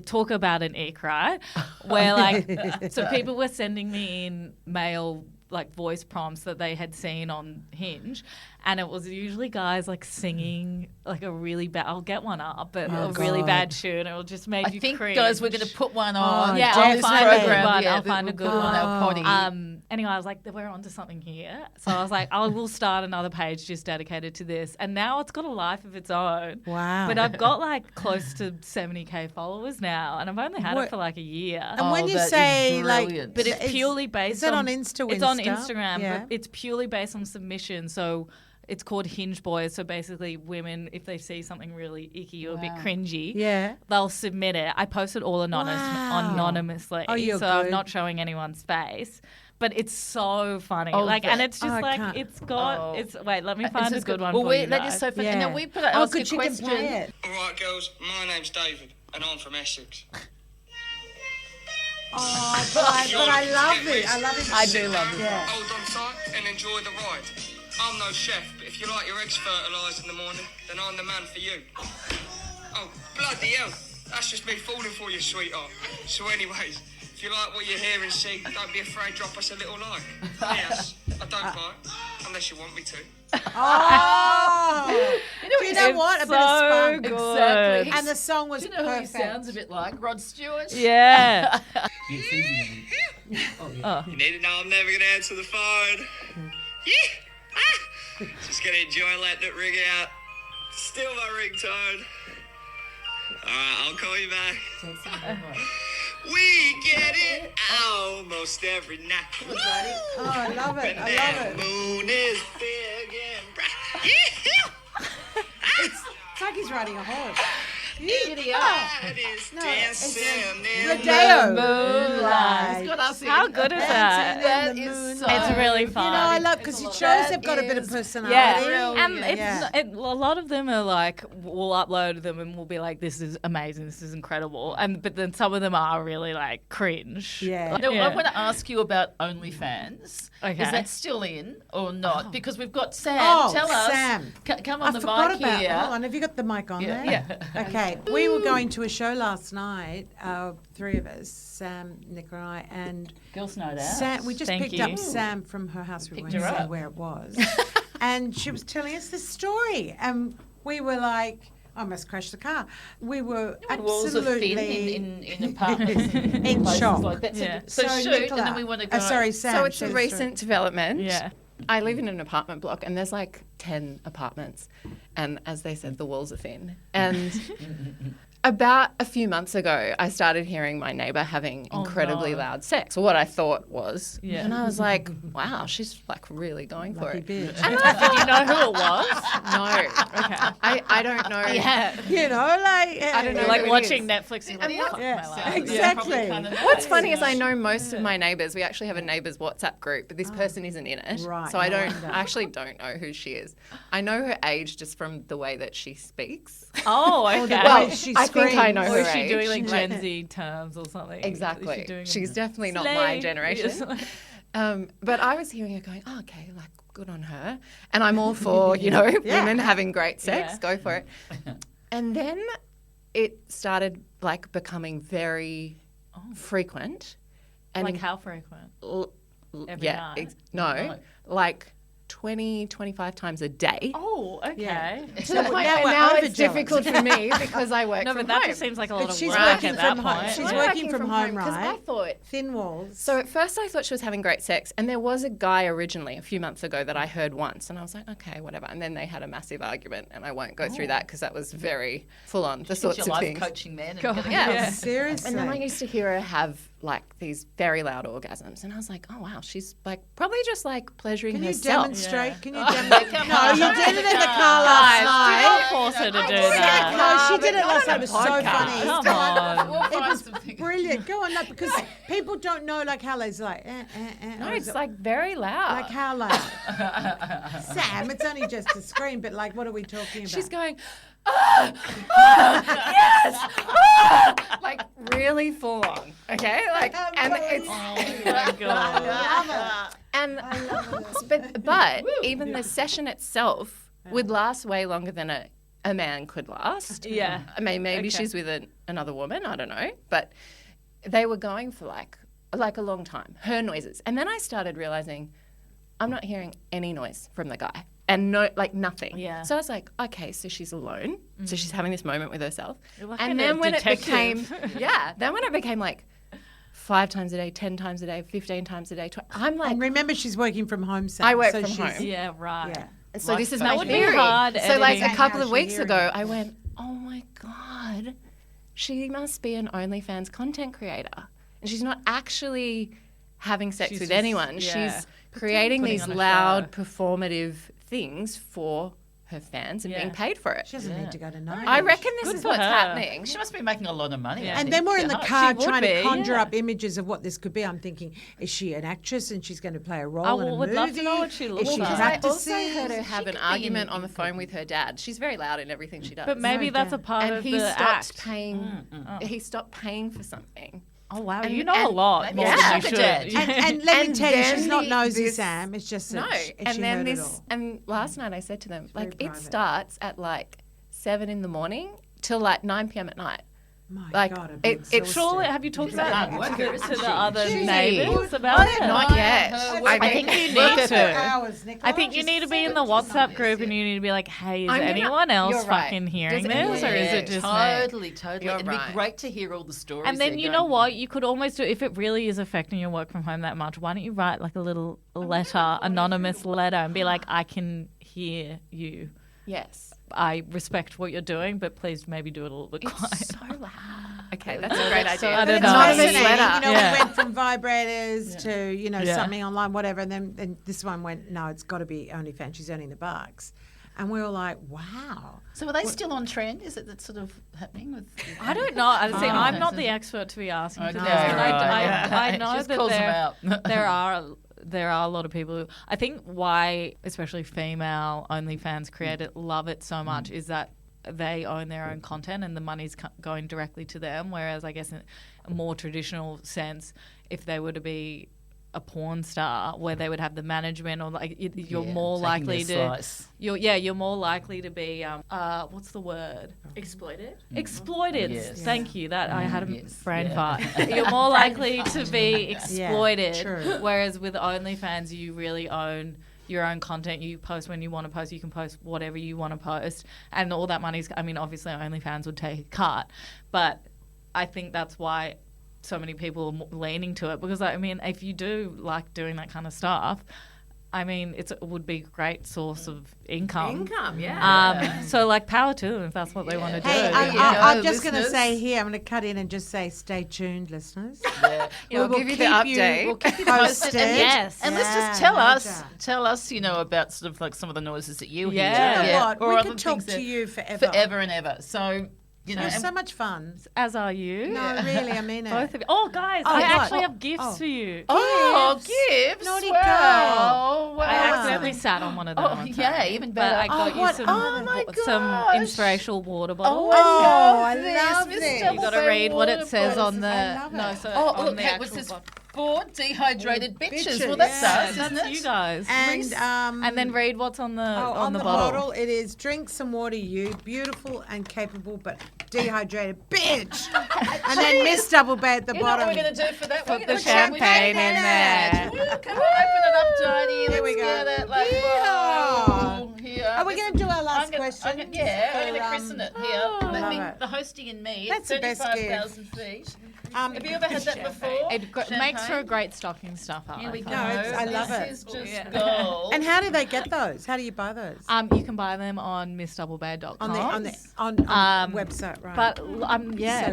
Speaker 4: Talk about an ick, right? Where like, so people were sending me in male like voice prompts that they had seen on Hinge, and it was usually guys like singing like a really bad. I'll get one up, but really bad tune. It'll just make you cringe. I think,
Speaker 3: guys, we're going to put one on.
Speaker 4: I'll
Speaker 3: I'll
Speaker 4: find a good one. Anyway, I was like, we're onto something here. So I was like, I will start another page just dedicated to this. And now it's got a life of its own.
Speaker 2: Wow.
Speaker 4: But I've got like close to 70K followers now, and I've only had it for like a year.
Speaker 2: And when you say like,
Speaker 4: but it's purely based
Speaker 2: is it on Insta?
Speaker 4: It's on Instagram, but it's purely based on submission. So it's called Hinge Boys. So basically women, if they see something really icky or a bit cringy, they'll submit it. I post it all anonymously.
Speaker 2: Oh, you're
Speaker 4: so
Speaker 2: good.
Speaker 4: I'm not showing anyone's face. But it's so funny. And it's just it's got, wait, let me find a good one for you.
Speaker 3: That is so funny. Now we put ask a question.
Speaker 5: All right, girls, my name's David, and I'm from Essex.
Speaker 2: Oh, but I love it. I love it.
Speaker 3: I do love it.
Speaker 2: Yeah.
Speaker 5: Hold on tight and enjoy the ride. I'm no chef, but if you like your eggs fertilised in the morning, then I'm the man for you. Oh, bloody hell. That's just me falling for you, sweetheart. So anyways, if you like what you hear and see, don't be afraid, drop us a little like. Yes, I don't bite, unless you want me to.
Speaker 2: Oh! You know what? A bit of spunk.
Speaker 3: Exactly.
Speaker 2: And the song was
Speaker 3: perfect.
Speaker 2: perfect.
Speaker 3: Who sounds a bit like Rod Stewart?
Speaker 4: Yeah.
Speaker 5: You need to know I'm never going to answer the phone. Just going to enjoy letting it ring out. Still my ringtone. Alright, I'll call you back. We get it almost every night.
Speaker 2: Oh, I love it. I love it.
Speaker 5: Moon is big and bright.
Speaker 2: It's like he's riding a horse.
Speaker 3: Giddy up.
Speaker 2: Rodeo.
Speaker 3: Moonlight. It's got us in.
Speaker 4: How good is that?
Speaker 3: That
Speaker 2: in the
Speaker 3: is so
Speaker 4: It's really fun.
Speaker 2: You know, I love because it shows they've got a bit of personality.
Speaker 4: Yeah, and
Speaker 2: Yeah.
Speaker 4: a lot of them are like, we'll upload them and we'll be like, this is amazing, this is incredible, but then some of them are really like cringe.
Speaker 2: Yeah.
Speaker 3: No, I want to ask you about OnlyFans.
Speaker 4: Okay.
Speaker 3: Is that still in or not? Because we've got Sam.
Speaker 2: Oh,
Speaker 3: Tell us.
Speaker 2: Sam.
Speaker 3: Come
Speaker 2: I
Speaker 3: on the
Speaker 2: forgot
Speaker 3: mic
Speaker 2: about.
Speaker 3: here.
Speaker 2: Hold on, have you got the mic on there?
Speaker 3: Yeah.
Speaker 2: Okay. We were going to a show last night, three of us, Sam, Nick and I, and
Speaker 3: Girls Night Out.
Speaker 2: Sam. We just
Speaker 4: Thank
Speaker 2: picked
Speaker 4: you.
Speaker 2: up Sam from her house. We
Speaker 3: Picked
Speaker 2: won't
Speaker 3: her
Speaker 2: say
Speaker 3: up.
Speaker 2: where it was, and she was telling us the story, and we were like, I almost crashed the car. We were
Speaker 3: Walls are
Speaker 2: absolutely
Speaker 3: thin in apartments and
Speaker 2: in
Speaker 3: places
Speaker 2: shock.
Speaker 3: like that.
Speaker 4: Yeah.
Speaker 3: So shoot,
Speaker 2: Nicola,
Speaker 3: and then we want to go.
Speaker 2: sorry, Sam.
Speaker 6: So it's
Speaker 2: share
Speaker 6: a
Speaker 2: the story.
Speaker 6: recent development.
Speaker 4: Yeah.
Speaker 6: I live in an apartment block and there's like 10 apartments. And as they said, the walls are thin. And about a few months ago, I started hearing my neighbour having incredibly loud sex, or what I thought was.
Speaker 4: Yeah.
Speaker 6: And I was like, wow, she's like really going for
Speaker 2: Lucky
Speaker 6: it.
Speaker 2: bitch.
Speaker 6: And I
Speaker 4: Did you know who it was?
Speaker 6: no.
Speaker 4: Okay.
Speaker 6: I don't know.
Speaker 4: Yeah.
Speaker 2: You know, like
Speaker 6: I don't know.
Speaker 4: Like
Speaker 6: who it
Speaker 4: watching
Speaker 6: is.
Speaker 4: Netflix, you're like,
Speaker 3: Yeah.
Speaker 4: fuck
Speaker 2: Yeah.
Speaker 4: my life.
Speaker 2: Exactly.
Speaker 6: What's funny is I know most of my neighbours. We actually have a neighbours WhatsApp group, but this person isn't in it.
Speaker 2: Right,
Speaker 6: So I
Speaker 2: no
Speaker 6: don't.
Speaker 2: wonder.
Speaker 6: I actually don't know who she is. I know her age just from the way that she speaks.
Speaker 4: Oh, okay.
Speaker 2: Well, she
Speaker 6: I think I
Speaker 2: screams.
Speaker 6: know
Speaker 4: or
Speaker 6: her
Speaker 4: is she
Speaker 6: age.
Speaker 4: doing like Gen Z terms or something?
Speaker 6: Exactly.
Speaker 4: Is she doing
Speaker 6: She's definitely not my
Speaker 4: Slay.
Speaker 6: generation. But I was hearing her going, oh, okay, like good on her. And I'm all for, women having great sex.
Speaker 4: Yeah.
Speaker 6: Go for it. And then it started like becoming very frequent. And
Speaker 4: Like how frequent? Every
Speaker 6: yeah,
Speaker 4: night?
Speaker 6: no, like 20, 25 times a day.
Speaker 4: Oh, okay.
Speaker 2: Yeah.
Speaker 6: To the point
Speaker 2: now
Speaker 6: where
Speaker 2: we're
Speaker 6: now it's
Speaker 2: overzealous.
Speaker 6: difficult for me because I work
Speaker 4: No,
Speaker 6: from
Speaker 4: but that
Speaker 6: home.
Speaker 4: just seems like a lot
Speaker 2: But
Speaker 4: of
Speaker 2: she's
Speaker 4: work
Speaker 2: working
Speaker 4: at that
Speaker 2: from home.
Speaker 4: point.
Speaker 2: She's
Speaker 6: I'm
Speaker 2: working from home,
Speaker 6: because I
Speaker 2: right?
Speaker 6: thought
Speaker 2: Thin walls.
Speaker 6: so. At first, I thought she was having great sex, and there was a guy originally a few months ago that I heard once, and I was like, okay, whatever. And then they had a massive argument, and I won't go through that because that was very full on. The sorts
Speaker 3: your
Speaker 6: of
Speaker 3: life
Speaker 6: things.
Speaker 3: coaching man. And
Speaker 4: God.
Speaker 3: getting
Speaker 6: Yeah.
Speaker 2: Seriously.
Speaker 6: And then I used to hear her have like these very loud orgasms, and I was like, oh wow, she's like probably just like pleasuring
Speaker 2: Can you
Speaker 6: herself.
Speaker 2: demonstrate?
Speaker 4: Yeah.
Speaker 2: Can you demonstrate?
Speaker 3: come
Speaker 2: No,
Speaker 3: on.
Speaker 2: you did it in the car last night.
Speaker 4: Don't force her to do that.
Speaker 2: No, she did it
Speaker 6: but
Speaker 2: last
Speaker 6: not
Speaker 2: night.
Speaker 6: on
Speaker 2: It was
Speaker 6: a
Speaker 2: so
Speaker 6: podcast.
Speaker 2: funny.
Speaker 4: Come on.
Speaker 3: We'll
Speaker 2: It
Speaker 3: find
Speaker 2: was
Speaker 3: something.
Speaker 2: brilliant. Go on, no, because people don't know like how it's like.
Speaker 6: No,
Speaker 2: or is
Speaker 6: it's
Speaker 2: it
Speaker 6: like very loud.
Speaker 2: like how loud. Sam, it's only just a scream, but like, what are we talking about?
Speaker 6: She's going, yes, like really full on. Okay, like, and it's.
Speaker 4: Oh my God.
Speaker 6: And but even the session itself would last way longer than a man could last.
Speaker 4: Yeah.
Speaker 6: I mean, maybe
Speaker 4: Okay.
Speaker 6: she's with another woman. I don't know, but they were going for like a long time. Her noises, and then I started realizing I'm not hearing any noise from the guy, and no, like nothing.
Speaker 4: Yeah.
Speaker 6: So I was like, okay, so she's alone. So she's having this moment with herself.
Speaker 4: You're like
Speaker 6: And
Speaker 4: a
Speaker 6: then when
Speaker 4: detective.
Speaker 6: it became, then when it became like 5 times a day, 10 times a day, 15 times a day, I'm like,
Speaker 2: and remember, she's working from home. Sam,
Speaker 6: I work
Speaker 2: so
Speaker 6: from
Speaker 2: she's-
Speaker 6: home.
Speaker 4: Yeah, right.
Speaker 2: Yeah.
Speaker 6: so this is
Speaker 3: That
Speaker 6: my
Speaker 3: would
Speaker 4: be
Speaker 6: theory.
Speaker 4: hard
Speaker 6: So like
Speaker 4: editing.
Speaker 6: a couple
Speaker 2: How
Speaker 6: of
Speaker 2: she
Speaker 6: weeks
Speaker 2: hearing
Speaker 6: ago,
Speaker 2: it.
Speaker 6: I went, oh my God, she must be an OnlyFans content creator. And she's not actually having sex
Speaker 4: She's
Speaker 6: with
Speaker 4: just-
Speaker 6: anyone.
Speaker 4: yeah.
Speaker 6: She's creating
Speaker 4: Putting
Speaker 6: these
Speaker 4: on a
Speaker 6: loud,
Speaker 4: show.
Speaker 6: performative things for her fans and
Speaker 4: Yeah.
Speaker 6: being paid for it.
Speaker 2: She doesn't need to go to night.
Speaker 6: I reckon this
Speaker 4: Good
Speaker 6: is
Speaker 4: for
Speaker 6: what's
Speaker 4: her.
Speaker 6: happening.
Speaker 3: She must be making a lot of money.
Speaker 4: Yeah.
Speaker 3: I
Speaker 2: And
Speaker 3: think.
Speaker 2: then we're in the
Speaker 3: Yeah.
Speaker 2: car
Speaker 4: She would
Speaker 2: trying
Speaker 4: be,
Speaker 2: to conjure
Speaker 4: yeah.
Speaker 2: up images of what this could be. I'm thinking, is she an actress and she's going to play a role
Speaker 4: I
Speaker 2: in a
Speaker 4: would
Speaker 2: movie?
Speaker 4: love to know what she looks
Speaker 2: Is she
Speaker 4: like.
Speaker 6: Because I
Speaker 2: practicing?
Speaker 6: also heard her have
Speaker 3: She
Speaker 6: an
Speaker 3: could be
Speaker 6: argument
Speaker 3: in-
Speaker 6: on the phone with her dad. She's very loud in everything she does.
Speaker 4: But maybe
Speaker 2: No
Speaker 4: that's a
Speaker 2: doubt.
Speaker 4: part
Speaker 6: and
Speaker 4: of
Speaker 6: he
Speaker 4: the
Speaker 6: stopped
Speaker 4: act.
Speaker 6: paying. He stopped paying for something.
Speaker 4: Oh wow,
Speaker 6: And-
Speaker 4: you know a
Speaker 6: and-
Speaker 4: lot
Speaker 3: Maybe
Speaker 4: more
Speaker 3: it's
Speaker 4: than you
Speaker 3: like a
Speaker 4: should.
Speaker 3: dad.
Speaker 2: And let me
Speaker 6: And
Speaker 2: tell you, she's
Speaker 6: then
Speaker 2: not nosy,
Speaker 6: this-
Speaker 2: Sam. It's just that
Speaker 6: No,
Speaker 2: she
Speaker 6: and
Speaker 2: heard
Speaker 6: then
Speaker 2: it
Speaker 6: this,
Speaker 2: all.
Speaker 6: and last night I said to them, like,
Speaker 2: very
Speaker 6: it
Speaker 2: private.
Speaker 6: starts at like 7 in the morning till like 9 p.m. at night.
Speaker 2: My
Speaker 6: like,
Speaker 2: God, I'd be
Speaker 6: it- it's
Speaker 2: exhausted.
Speaker 4: Surely, have you talked about
Speaker 3: hard
Speaker 4: it
Speaker 3: worker,
Speaker 4: to
Speaker 3: isn't
Speaker 4: the
Speaker 3: she?
Speaker 4: other
Speaker 6: Gee.
Speaker 4: neighbours about it?
Speaker 6: Not yet.
Speaker 4: I think you
Speaker 2: Work
Speaker 4: need
Speaker 2: for
Speaker 4: to.
Speaker 2: hours, Nicola.
Speaker 4: I think you need to be in the WhatsApp group and you need to be like, hey, is
Speaker 6: I'm gonna-
Speaker 4: anyone else
Speaker 6: you're right.
Speaker 4: fucking hearing
Speaker 6: Does
Speaker 4: this? Or
Speaker 6: anyone-
Speaker 4: is it just me?
Speaker 3: Totally.
Speaker 6: You're
Speaker 3: It'd
Speaker 6: right.
Speaker 3: be great to hear all the stories.
Speaker 4: And then
Speaker 3: they're
Speaker 4: you know
Speaker 3: going-
Speaker 4: what? You could almost do, if it really is affecting your work from home that much, why don't you write like a little letter, anonymous letter, and be like, I can hear you.
Speaker 6: Yes.
Speaker 4: I respect what you're doing, but please maybe do it a little bit quiet.
Speaker 6: It's so loud. Okay, that's a great idea.
Speaker 4: I don't
Speaker 2: It's
Speaker 4: know.
Speaker 6: Anonymous
Speaker 2: fascinating.
Speaker 6: letter.
Speaker 2: You know,
Speaker 4: Yeah.
Speaker 2: we went from vibrators to,
Speaker 4: Yeah.
Speaker 2: something online, whatever. And then this one went, no, it's got to be OnlyFans. She's earning the bucks. And we were like, wow.
Speaker 3: So are they still on trend? Is it that sort of happening with?
Speaker 4: I don't know. I'm not the expert to be asking for this, but I know
Speaker 3: Just
Speaker 4: that
Speaker 3: calls them out.
Speaker 4: there are a lot of people who, I think why especially female OnlyFans creators love it so much is that they own their own content and the money's going directly to them, whereas I guess in a more traditional sense, if they were to be a porn star where they would have the management or like you're more likely to you're more likely to be what's the word, exploited.
Speaker 3: Yes.
Speaker 4: Thank you, that I had a brain fart. You're more likely to be exploited, whereas with OnlyFans you really own your own content. You post when you want to post. You can post whatever you want to post, and all that money's, I mean, obviously OnlyFans would take a cut, but I think that's why so many people are leaning to it, because I mean, if you do like doing that kind of stuff, I mean, it would be a great source of income. So like power to them if that's what they want to do.
Speaker 2: Hey, I'm just going to say here, I'm going to cut in and just say, stay tuned, listeners.
Speaker 6: We'll give you the update.
Speaker 3: We'll keep you posted. And let's just tell us, about sort of like some of the noises that you hear.
Speaker 2: You know what?
Speaker 3: Or
Speaker 2: We
Speaker 3: other
Speaker 2: could talk
Speaker 3: things
Speaker 2: to you forever.
Speaker 3: Forever and ever. So,
Speaker 2: It's so much fun.
Speaker 4: As are you.
Speaker 2: No, really, I mean it.
Speaker 4: Both of you. Oh, guys, I actually have gifts for you.
Speaker 3: Oh, gifts!
Speaker 2: Naughty
Speaker 3: wow.
Speaker 2: girl.
Speaker 3: Wow.
Speaker 4: I accidentally sat on one of them.
Speaker 3: Oh, yeah, even better.
Speaker 4: But I got you some inspirational water bottles.
Speaker 2: I love this.
Speaker 4: You got to read what it says on the.
Speaker 2: I love it.
Speaker 4: No, so
Speaker 3: Oh,
Speaker 4: on
Speaker 3: look,
Speaker 4: the
Speaker 3: hey,
Speaker 4: actual
Speaker 3: what's this?
Speaker 4: bottle.
Speaker 3: 4 dehydrated bitches. Well,
Speaker 2: Bitches.
Speaker 3: that's us, isn't
Speaker 4: That's
Speaker 3: it?
Speaker 4: you guys.
Speaker 2: And
Speaker 4: then read what's on the
Speaker 2: on the
Speaker 4: bottle.
Speaker 2: bottle, it is drink some water, you beautiful and capable but dehydrated bitch. And then Miss Double Bay at the
Speaker 3: You know what
Speaker 2: bottom.
Speaker 3: we're going to do for that?
Speaker 4: Put
Speaker 3: We're
Speaker 4: the
Speaker 3: gonna chat with
Speaker 4: champagne
Speaker 3: you.
Speaker 4: in there.
Speaker 3: Woo, come on, open it up, Tony.
Speaker 2: Here we
Speaker 3: Let's
Speaker 2: go.
Speaker 3: get it. Like,
Speaker 2: Yeehaw.
Speaker 3: whoa, here.
Speaker 2: Are we going to do our last question?
Speaker 3: I'm going to christen it here.
Speaker 2: love it.
Speaker 3: The hosting and me.
Speaker 2: That's the best gift.
Speaker 3: 35,000 feet. Have you ever had that before?
Speaker 4: It makes for a great stocking stuffer.
Speaker 3: Here we go.
Speaker 2: No, I love it.
Speaker 3: This is just gold.
Speaker 2: And how do they get those? How do you buy those?
Speaker 4: You can buy them on missdoublebay.com.
Speaker 2: On the website, right?
Speaker 4: But
Speaker 2: So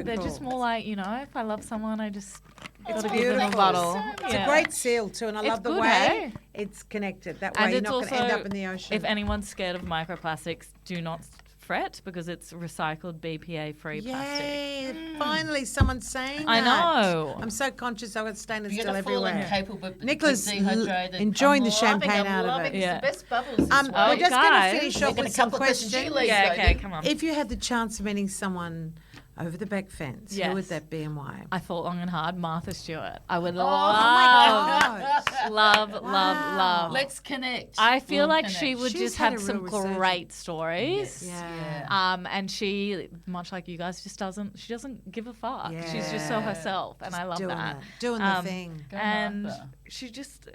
Speaker 4: they're
Speaker 2: cool.
Speaker 4: just more like, if I love someone, I just
Speaker 2: It's
Speaker 4: gotta give them a
Speaker 2: beautiful.
Speaker 4: bottle.
Speaker 2: It's a great seal too, and I love the
Speaker 4: good,
Speaker 2: way
Speaker 4: hey?
Speaker 2: it's connected. That
Speaker 4: And
Speaker 2: way you're
Speaker 4: it's
Speaker 2: not going to end
Speaker 4: also,
Speaker 2: up in the ocean.
Speaker 4: if anyone's scared of microplastics, do not fret, because it's recycled BPA-free plastic.
Speaker 2: Yay! Finally, someone's saying
Speaker 4: I
Speaker 2: that.
Speaker 4: know.
Speaker 2: I'm so conscious I've got stainless
Speaker 3: You're
Speaker 2: steel
Speaker 3: going to fall
Speaker 2: everywhere.
Speaker 3: incapable, but
Speaker 2: Nicholas
Speaker 3: dehydrated.
Speaker 2: enjoying the
Speaker 3: I'm loving
Speaker 2: champagne out of
Speaker 3: loving
Speaker 2: it.
Speaker 3: It's
Speaker 4: Yeah.
Speaker 3: the best bubbles. This
Speaker 2: We're
Speaker 3: way.
Speaker 2: just going
Speaker 4: guys,
Speaker 2: to finish
Speaker 3: We're
Speaker 2: off
Speaker 3: gonna
Speaker 2: with some
Speaker 3: couple questions.
Speaker 2: questions.
Speaker 3: You lead,
Speaker 4: Yeah, okay,
Speaker 3: baby.
Speaker 4: come on.
Speaker 2: If you had the chance of meeting someone over the back fence,
Speaker 4: Yes.
Speaker 2: who would that be and why?
Speaker 4: I thought long and hard, Martha Stewart. I would
Speaker 2: Oh
Speaker 4: love,
Speaker 2: my God!
Speaker 4: love.
Speaker 3: Let's connect.
Speaker 4: I feel
Speaker 3: We'll
Speaker 4: like
Speaker 3: connect.
Speaker 4: she would
Speaker 2: She's
Speaker 4: just
Speaker 2: had
Speaker 4: have
Speaker 2: a
Speaker 4: some
Speaker 2: real resurgence.
Speaker 4: great stories.
Speaker 2: Yeah.
Speaker 4: And she, much like you guys, she doesn't give a fuck. She's just so
Speaker 2: Yeah.
Speaker 4: herself, and I love
Speaker 2: doing
Speaker 4: that.
Speaker 2: Doing the thing.
Speaker 3: Go
Speaker 4: And
Speaker 3: Martha.
Speaker 4: she just,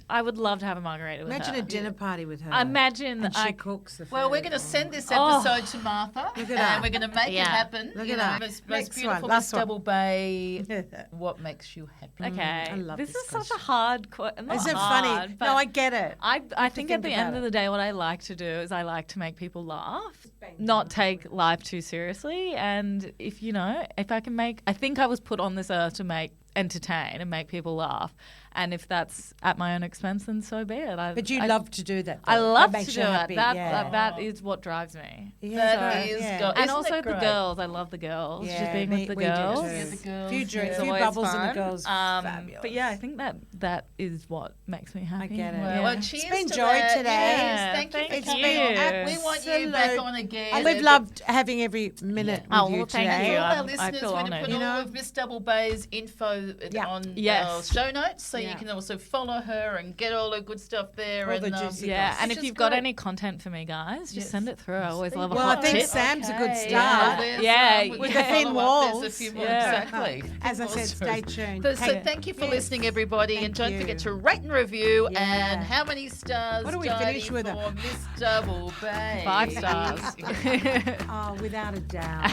Speaker 4: I would love to have a margarita with
Speaker 2: Imagine
Speaker 4: her.
Speaker 2: a dinner party with her.
Speaker 4: Imagine
Speaker 2: and she
Speaker 4: I-
Speaker 2: cooks the food.
Speaker 3: Well, we're going to send this
Speaker 4: Oh.
Speaker 3: episode to Martha,
Speaker 2: Look
Speaker 3: and
Speaker 2: at that.
Speaker 3: we're going to make it
Speaker 4: Yeah.
Speaker 3: happen.
Speaker 2: Look
Speaker 3: You
Speaker 2: at
Speaker 3: know,
Speaker 2: that.
Speaker 3: Most
Speaker 2: Next
Speaker 3: beautiful
Speaker 2: one, last
Speaker 3: Miss Double Bay.
Speaker 2: one.
Speaker 3: What makes you happy?
Speaker 4: Okay,
Speaker 2: I love
Speaker 4: this
Speaker 2: this
Speaker 4: is such a
Speaker 2: question.
Speaker 4: hard question.
Speaker 2: Is it funny? No, I get it.
Speaker 4: I think at
Speaker 2: think
Speaker 4: the
Speaker 2: about
Speaker 4: end of
Speaker 2: it.
Speaker 4: the day, what I like to do is I like to make people laugh, not take life too seriously. And if I can I think I was put on this earth to entertain and make people laugh. And if that's at my own expense, then so be it.
Speaker 2: But you love to do that.
Speaker 4: I
Speaker 2: though.
Speaker 4: love
Speaker 2: that
Speaker 4: to
Speaker 2: makes
Speaker 4: do
Speaker 2: you
Speaker 4: it.
Speaker 2: happy.
Speaker 4: That is what drives me.
Speaker 3: That is
Speaker 2: yeah.
Speaker 3: go-
Speaker 4: And
Speaker 3: Isn't
Speaker 4: also
Speaker 3: it
Speaker 4: the
Speaker 3: great?
Speaker 4: girls. I love the girls.
Speaker 2: Yeah,
Speaker 4: Just being with the
Speaker 2: we do
Speaker 4: girls.
Speaker 2: too.
Speaker 3: Yeah, the girls,
Speaker 2: Few
Speaker 3: yeah.
Speaker 2: drinks,
Speaker 3: It's
Speaker 2: few
Speaker 4: always
Speaker 2: bubbles, and the
Speaker 4: fun.
Speaker 2: girls. Fabulous.
Speaker 4: But yeah, I think that is what makes me happy.
Speaker 2: get it.
Speaker 3: Well,
Speaker 4: Yeah.
Speaker 3: cheers
Speaker 2: been
Speaker 3: to
Speaker 2: joy
Speaker 3: that.
Speaker 2: today.
Speaker 3: Yes, thank you
Speaker 4: Thank
Speaker 3: for
Speaker 2: It's
Speaker 3: coming
Speaker 2: been
Speaker 3: on. We want you back
Speaker 2: absolute-
Speaker 3: on again.
Speaker 2: We've loved having every minute
Speaker 3: Yeah.
Speaker 2: with you
Speaker 4: well, thank
Speaker 2: today.
Speaker 4: you.
Speaker 3: For all our
Speaker 4: I
Speaker 3: listeners,
Speaker 4: feel
Speaker 3: we're going to
Speaker 4: honoured.
Speaker 3: put all of Miss Double Bay's info
Speaker 2: Yeah.
Speaker 3: on
Speaker 4: Yes.
Speaker 3: our show notes, so
Speaker 2: Yeah.
Speaker 3: you can also follow her and get all the good stuff there.
Speaker 2: All
Speaker 3: and
Speaker 2: the juicy
Speaker 4: Yeah,
Speaker 2: gossip.
Speaker 4: and
Speaker 3: Which
Speaker 4: if
Speaker 3: is
Speaker 4: you've got
Speaker 3: great.
Speaker 4: any content for me, guys, just
Speaker 3: Yes.
Speaker 4: send it through. I always love a
Speaker 2: Well,
Speaker 4: hot
Speaker 2: I think
Speaker 4: tip.
Speaker 2: Sam's a good
Speaker 3: Okay,
Speaker 2: start.
Speaker 3: there's,
Speaker 4: Yeah,
Speaker 3: we
Speaker 2: with
Speaker 3: can
Speaker 2: the thin
Speaker 3: follow up.
Speaker 2: walls.
Speaker 3: There's a few more.
Speaker 4: Yeah.
Speaker 3: Exactly.
Speaker 2: As I said, stay tuned.
Speaker 3: So thank you for listening, everybody, and don't
Speaker 2: you.
Speaker 3: forget to rate and review.
Speaker 2: Yeah.
Speaker 3: And how many stars?
Speaker 2: What do we
Speaker 3: Dottie,
Speaker 2: finish with?
Speaker 3: for Miss Double Bay?
Speaker 4: 5 stars.
Speaker 2: Oh, without a doubt.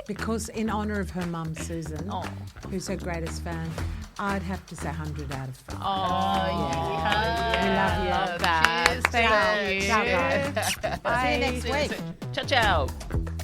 Speaker 2: Because in honour of her mum, Susan,
Speaker 4: Oh.
Speaker 2: who's her greatest fan, I'd have to say 100 out of 5.
Speaker 3: yeah.
Speaker 2: We love you.
Speaker 4: Love that.
Speaker 3: Cheers to
Speaker 4: Thank
Speaker 3: that.
Speaker 4: you.
Speaker 2: Ciao, guys. See you next week.
Speaker 3: Ciao, ciao.